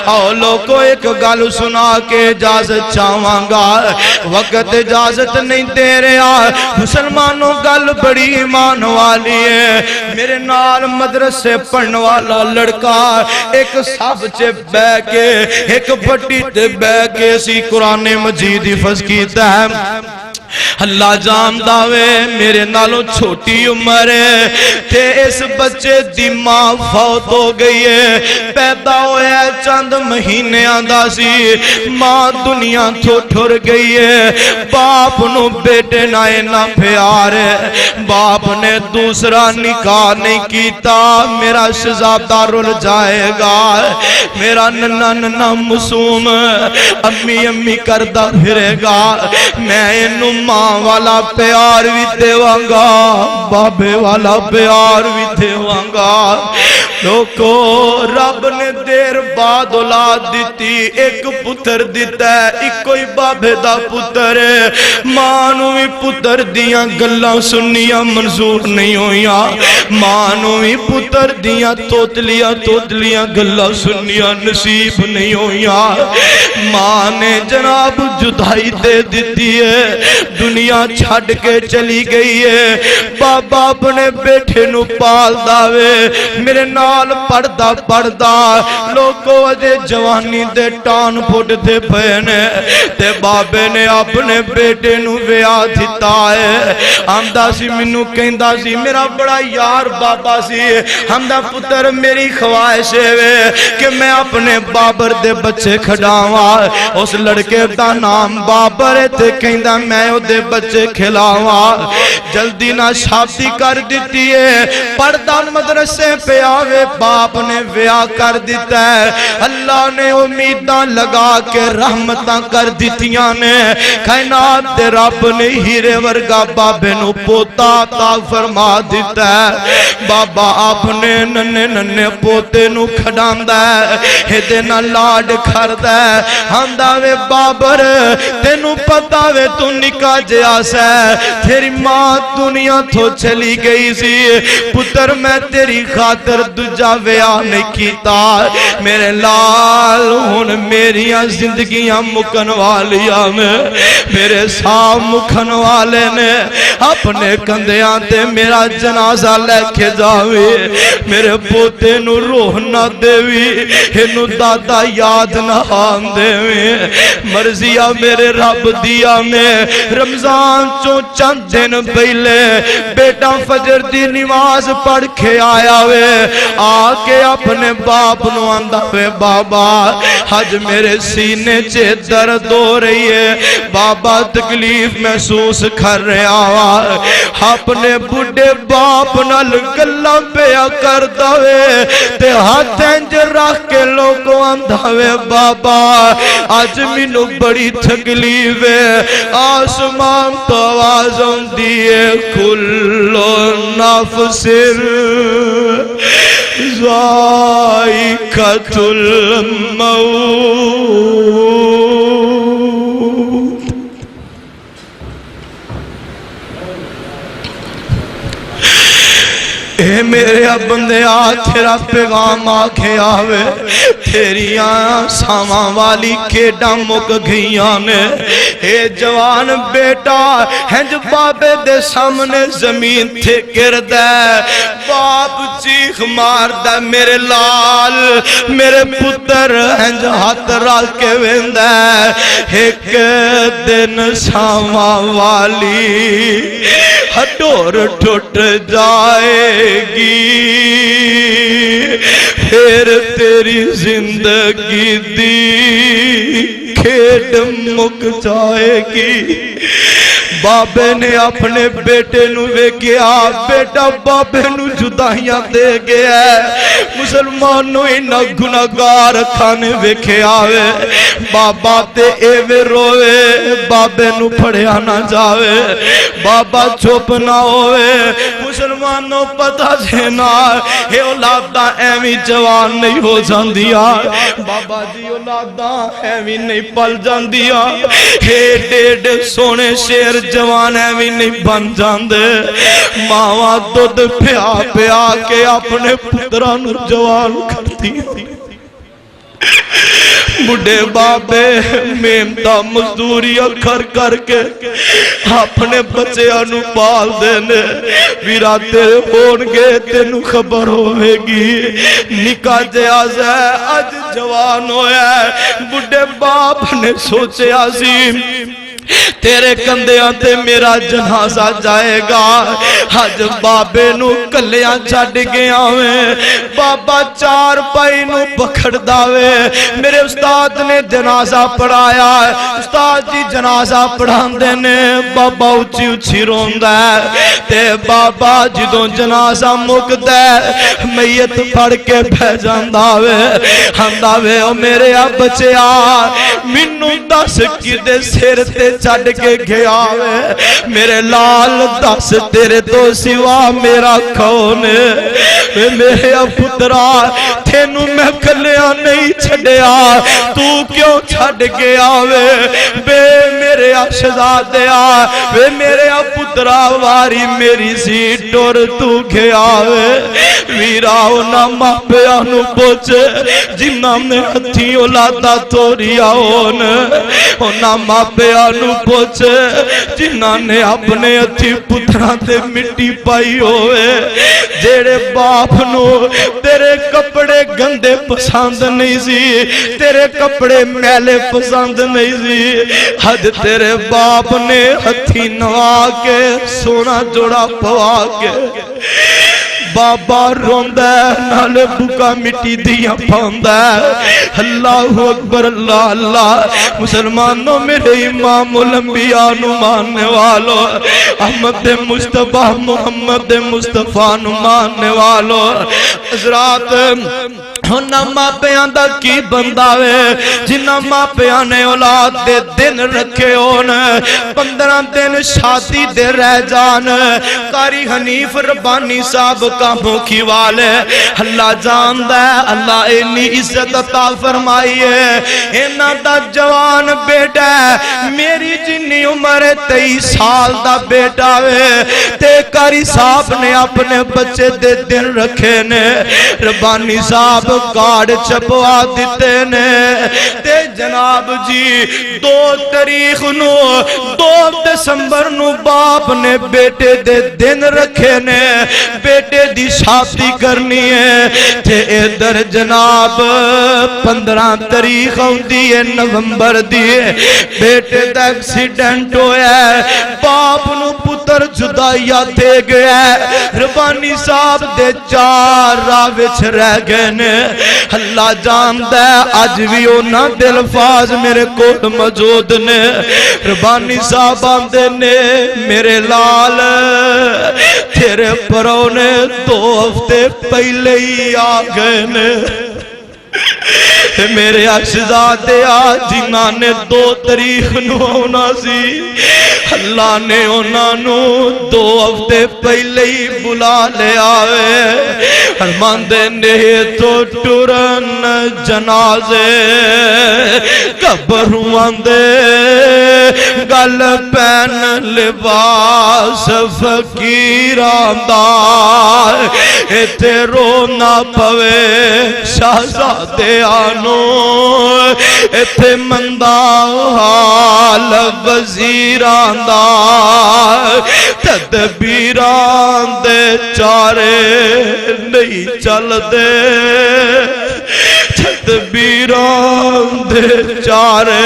آؤ لوگوں ایک گل سنا کے اجازت چاہواں گا وقت اجازت نہیں دے رہا مسلمانوں گل بڑی ایمان والی ہے میرے نال مدرسے پڑھنے والا لڑکا ایک سب چے بے کے ایک بڑی تے بے کے سی قرآن مجید حفظ کیتا ہے اللہ جان داوے میرے نالوں چھوٹی عمر ہے تے اس بچے دی ماں فوت ہو گئی ہے پیدا ہویا چند مہینے آندہ سی ماں دنیا تو ٹھر گئی ہے باپ نو بیٹے نائے نہ پیار ہے باپ نے دوسرا نکاح نہیں کیتا میرا شہزادہ رول جائے گا میرا ننا ننا معصوم امی امی کردہ پھرے گا میں انہوں ماں والا پیار بھی دیوانگا بابے والا پیار بھی دیوانگا لوکو رب نے دیر بعد اولاد دیتی ایک پتر دیتا ہے ایک کوئی بابے دا پتر ہے مانوی پتر دیاں گلاں سنیاں منظور نہیں ہویا مانوی پتر دیاں توتلیاں گلاں سنیاں نصیب نہیں ہویا ماں نے جناب جدائی دے دیتی ہے دنیا چھڑ کے چلی گئی ہے بابا اپنے بیٹھے نو پال داوے میرے نال پڑھدا لوگوں اجے جوانی دے ٹان پھٹ دے پہنے تے بابے نے اپنے بیٹے نو ویاہ دیتا ہے آمدہ سی منو کہندہ سی میرا بڑا یار بابا سی آمدہ پتر میری خواہش ہے کہ میں اپنے بابر دے بچے کھڑاوا اس لڑکے دا نام بابر ہے تے کہندہ میں دے بچے کھلاوا جلدی نہ شادی کر دیتی ہے پڑھ پڑھتا مدرسے پہ آوے باپ نے ویاہ کر دیتا ہے اللہ نے امیداں لگا کے رحمتاں کر دیتیاں نے کائنات دے رب نے ہیرے ورگا بابے نو پوتا عطا فرما دیتا ہے بابا آپ نے ننے ننے پوتے نو کھڑاندا ہے ہدے نہ لاڈ کھردا ہے ہاندا وے بابر تینو پتا وے تو نکا جیا سا تیری ماں دنیا تو چلی گئی سی پتر میں تیری خاطر دجا ویاہ نہیں کیتا میرے لال ہن میریاں زندگیاں مکن والیاں میں میرے ساں مکن والے نے اپنے کندیاں تے میرا جنازہ لے کے جاوے میرے پوتے نو روح نہ دیوی انو دادا یاد نہ آن دیوی مرضیہ میرے رب دیا میں رمضان چند دن پہلے بیٹا فجر دی نماز پڑھ کے آیا وے آکے اپنے باپ نو آندہ وے بابا آج میرے سینے چے درد ہو رہی ہے بابا تکلیف محسوس کر رہے آوار اپنے بڑھے باپ نال گلہ پیا کر دوے تے ہاتھ انج رکھ کے لوگوں اندھاوے بابا آج منو بڑی تکلیف ہے آسمان تو آوازوں دیئے کلو نفس ذائقۃ الموت اے میرے بندے تیرا پیغام آکھے آوے تیریاں ساواں والی کیڈاں مک گئیاں نے اے جوان بیٹا ہنج بابے دے سامنے زمین تھے گردہ باپ چیخ ماردہ میرے لال میرے پتر ہنج ہاتھ رکھ کے ویندہ ایک دن ساواں والی ہٹور ٹوٹ جائے گی پھر تیری زندگی دی کھیڈ مک جائے گی بابے نے اپنے بیٹے نو ویکھیا بیٹا بابے نو جدائیاں دے گیا ہے مسلمانوں انہاں گناہگار کھانے ویکھیا وے بابا تے ایوے روے بابے نو پھڑیا نہ جاوے بابا چپ نہ ہوئے مسلمانوں پتہ جینا اے اولاداں ایویں جوان نہیں ہو جاندیا بابا جی اولاداں ایویں نہیں پل جاندیا اے ڈیڈ سونے شیر جوان ایویں نہیں بن جاندے ماواں دودھ پیا پیا کے اپنے پتراں نو جوان کرتی بڑھے بابے محنتاں مزدوریاں کر کر کے اپنے بچیاں نو پال دینے ویرا تیرے ہون گے تینو خبر ہوئے گی نکاح جہاز ہے آج جوان ہویا ہے بڑھے باپ نے سوچے عظیم تیرے کندیاں تے میرا جنازہ جائے گا آج بابے نو کلیاں چھڑ گیا ہوئے بابا چار پائی نو پکڑ داوے میرے استاد نے جنازہ پڑھایا ہے استاد جی جنازہ پڑھان دینے بابا اچھی اچھی روندہ ہے تے بابا جدوں جنازہ مکد ہے میت پڑھ کے بھیجان داوے ہم داوے او میرے اب بچے منو دس کی دے سیر تے چھڑ کے گیا ہے میرے لال دس تیرے تو سوا میرا کون ہے میرے پترا تینو میں کلیاں نہیں چھڑیا تو کیوں چھڑ گیا بے میرے شہزادیا بے میرے پترا واری میری سیٹ اور تو گیا ویراؤ نہ ماپیا نو پوچھے جنہ میں ہتھی اولادا توریا ہون نہ ماپیا نو پوچھے جنہ نے اپنے ہتھی پترا تے مٹی پائی ہوئے جیڑے باپ نو تیرے کپڑے گندے پسند نہیں سی تیرے کپڑے میلے پسند نہیں سی حد تیرے باپ نے ہتھی نوا کے سونا جوڑا پوا کے بابا روندا نال بکا مٹی دیاں پاوندا اللہ اکبر اللہ اللہ مسلمانوں میرے امام الانبیاء نو ماننے والو احمد مصطفیٰ محمد مصطفیٰ نو ماننے والو حضرات ہونا ماں پیان دا کی بنداوے جنہ ماں پیان نے اولاد دے دن رکھے ہون 15 دن شادی دے رہ جان قاری حنیف ربانی صاحب کا موکھی والے اللہ جان دے اللہ اینی عزت عطا فرمائیے اینا دا جوان بیٹا ہے میری جنی عمر 23 سال دا بیٹا وے تے قاری صاحب نے اپنے بچے دے دن رکھے نے ربانی صاحب کارڈ چھپوا دیتے نے تے جناب جی 2 تاریخ نو 2 دسمبر نو باپ نے بیٹے دے دن رکھے نے بیٹے دی شادی کرنی ہے تے ادھر جناب 15 تاریخ ہوندی ہے نومبر دی بیٹے دا ایکسیڈنٹ ہویا ہے باپ نو پتر جدائیا دے گیا ہے ربانی صاحب دے 4 راہ وچ رہ گئے نے اللہ جاندا ہے اج بھی اونا دل فاز میرے کول موجود نے ربانی صاحب آندے نے میرے لال تیرے پرونے 2 ہفتے پہلے ہی آ گئے نے میرے اجزادے جنہاں نے 2 تاریخ نو ہونا سی اللہ نے انہاں نو 2 ہفتے پہلے ہی بلا لے آوے فرماندے نے تو ٹرن جنازے قبروں دے گل پین لباس فقیراں دا ایتھے رونا پوے شہزادے آنو ایتھے مندہ حال وزیران دا تدبیران دے چارے نہیں چل دے تدبیران دے چارے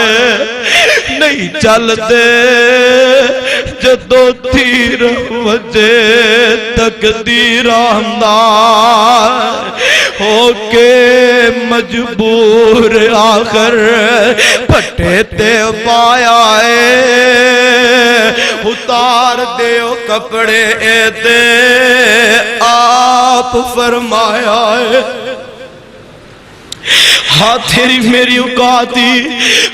نہیں چل دے جدو تیر وجے تقدیران دا ہو کے مجبور آخر پٹے تے پایا اتار دیو کپڑے دے آپ فرمایا ہاں تیری میری اوقاتی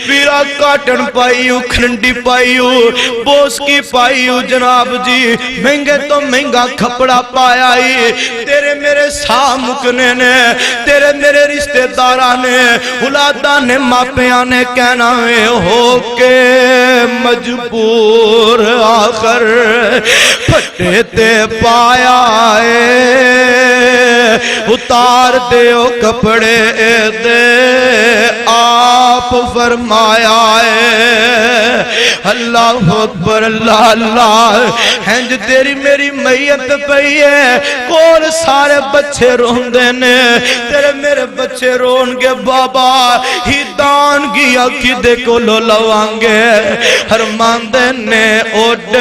ویرا کاٹن پائیو کھنڈی پائیو بوس کی پائیو جناب جی مہنگے تو مہنگا کھپڑا پایا تیرے میرے سامکنے نے تیرے میرے رشتہ دارانے اولادانے ماپیانے کہنا ہے ہو کے مجبور آخر پھٹے تے پایا اتار دیو کپڑے دے آپ فرمایا ہے اللہ اکبر اللہ اللہ ہنج تیری میری میت پئی ہے کول سارے بچے رون دینے تیرے میرے بچے رون گے بابا ہی دان گیا کدے کو لو لوانگے ہر ماندے نے اڈ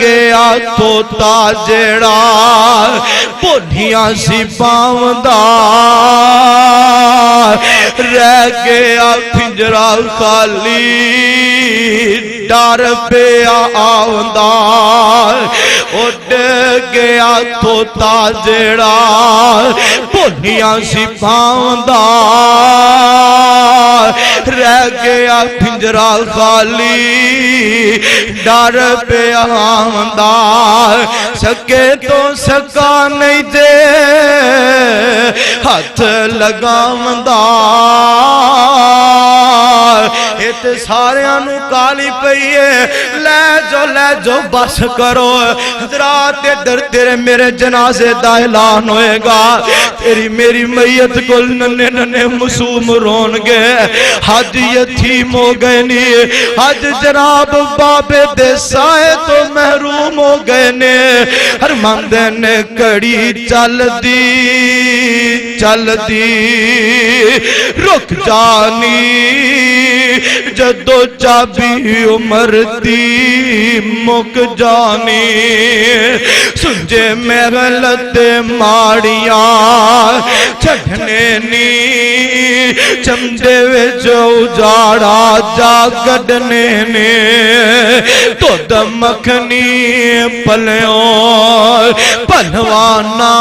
گیا توتا جیڑا پونیاں سی پاوندہ رہ گیا پھنجرا خالی ڈار پہ آوندہ اڈ گیا توتا جیڑا پونیاں سی پاوندہ رہ گیا پھنجرا خالی ڈار پہ آوندہ سکے تو سکا نہیں دے ہاتھ لگاوندہ ایت سارے آنو کالی پئیے لے جو بس کرو حضرات در تیرے میرے جنازے دا اعلان ہوئے گا تیری میری میت کل ننے ننے مسوم رون گے حج یتیم ہو گئے نی حج جناب بابے دے سائے تو محروم ہو گئے نے ہر مندے نے کڑی چل دی رک جانی جدو چابی عمر دی مک جانی سنجے محلت ماڑیاں چھڑنے نی چمدے وچ اجاڑا جا گڈنے نے تو دمکھنی پلیوں پلوانا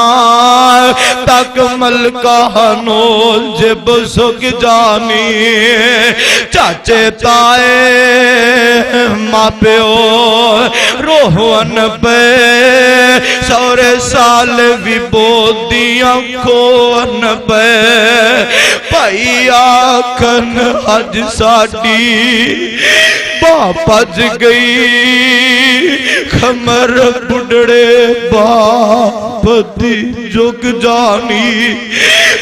تک ملکہ نول جب سک جانی چاچے تائے ماں پیو روحن پہ سورے سال بھی بودیاں کھون پہ پائی آکھن اج ساڑی باپ اج گئی خمر بڑھڑے باپ دی جگ جانی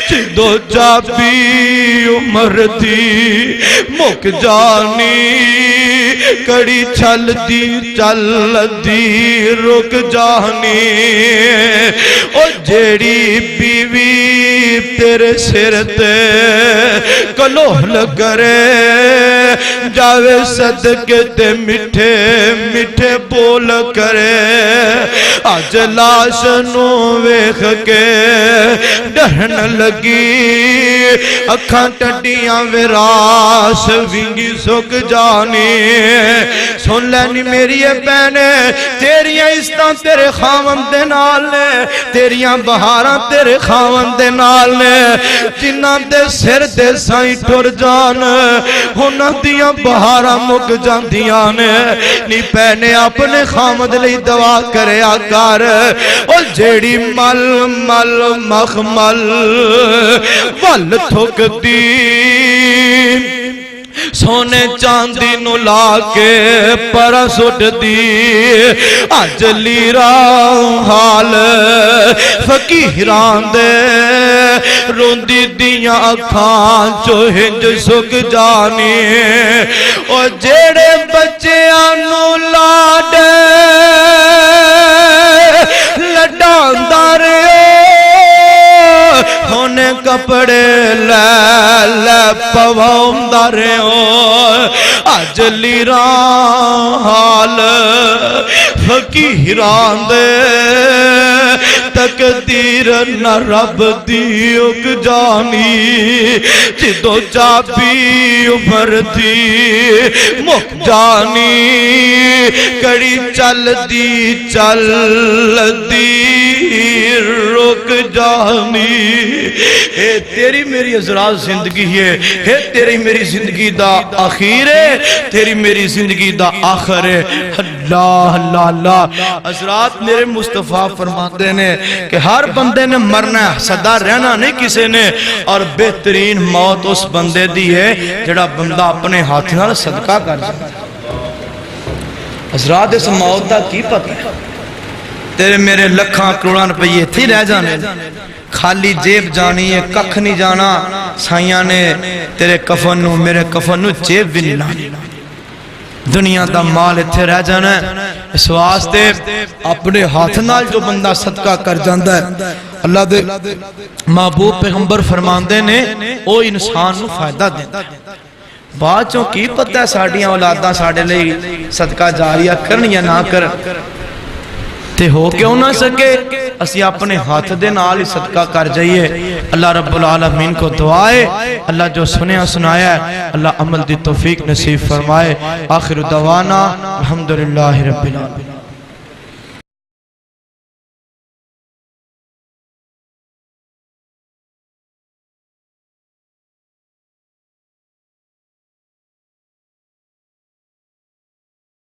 چندو چابی عمر دی مک جانی کڑی چھل دی رک جانی او جیڑی بیوی تیرے سر تے کلوہل کرے جاوے صدقے تے مٹھے مٹھے بول کرے آج لاش نو ویکھ کے ڈرن لگی اکھاں ٹڈیاں وراش ونگی سک جانی سن لینی میری بہنے تیریاں عزتاں تیرے خاوند دے نال نے تیریاں بہاراں تیرے خاوند دے نال نے جنہاں دے سر دے سائیں ٹر جان انہاں دیاں بہاراں مک جاندیاں نے نی پہنے اپنے خاوند لئی دعا کرے آکار اور جیڑی مل مل مخمل ول تھک دی سونے چاندی نو لا کے پرا سٹ دی اج لیرا حال فقیران دے روندی دیاں اکھاں چو ہنج سک جانی او جیڑے بچیاں نو لاڈے لڈان دارے ہونے کپڑے لے لے پواؤں دارے آج لیران حال فقیران دے تقدیر نہ رب دی اگ جانی جدو چابی عمر دی مک جانی کڑی چل دی رک جانی اے تیری میری حضرات زندگی ہے تیری میری زندگی دا آخیر ہے تیری میری زندگی دا آخر ہے اللہ اللہ اللہ حضرات میرے مصطفیٰ فرماتے ہیں کہ ہر بندے نے مرنا ہے صدا رہنا نہیں کسی نے اور بہترین موت اس بندے دی ہے جڑا بندہ اپنے ہاتھوں صدقہ کر جائے حضرات اس موت دا کی پتہ ہے تیرے میرے لکھاں کروڑاں روپیے تھی رہ جانے خالی جیب جانی ہے ککھ نہیں جانا سائیاں نے تیرے کفن نو میرے کفن نو جیب بھی نہیں لانی دنیا دا مال اتھے رہ جانا ہے اس واسطے اپنے ہاتھ نال جو بندہ صدقہ کر جاندہ ہے اللہ دے محبوب پیغمبر فرماندے نے او انسان نو فائدہ دیتا باچوں کی پتہ ہے ساڑیاں اولاداں ساڑے لئے صدقہ جاریہ کرن یا نہ کر تے ہو کیوں نہ سکے اسی اپنے ہاتھ دے نال ہی صدقہ کر جائیے اللہ رب العالمین کو دعائے اللہ جو سنیا سنایا ہے اللہ عمل دی توفیق نصیب فرمائے آخر دعوانا الحمدللہ رب العالمین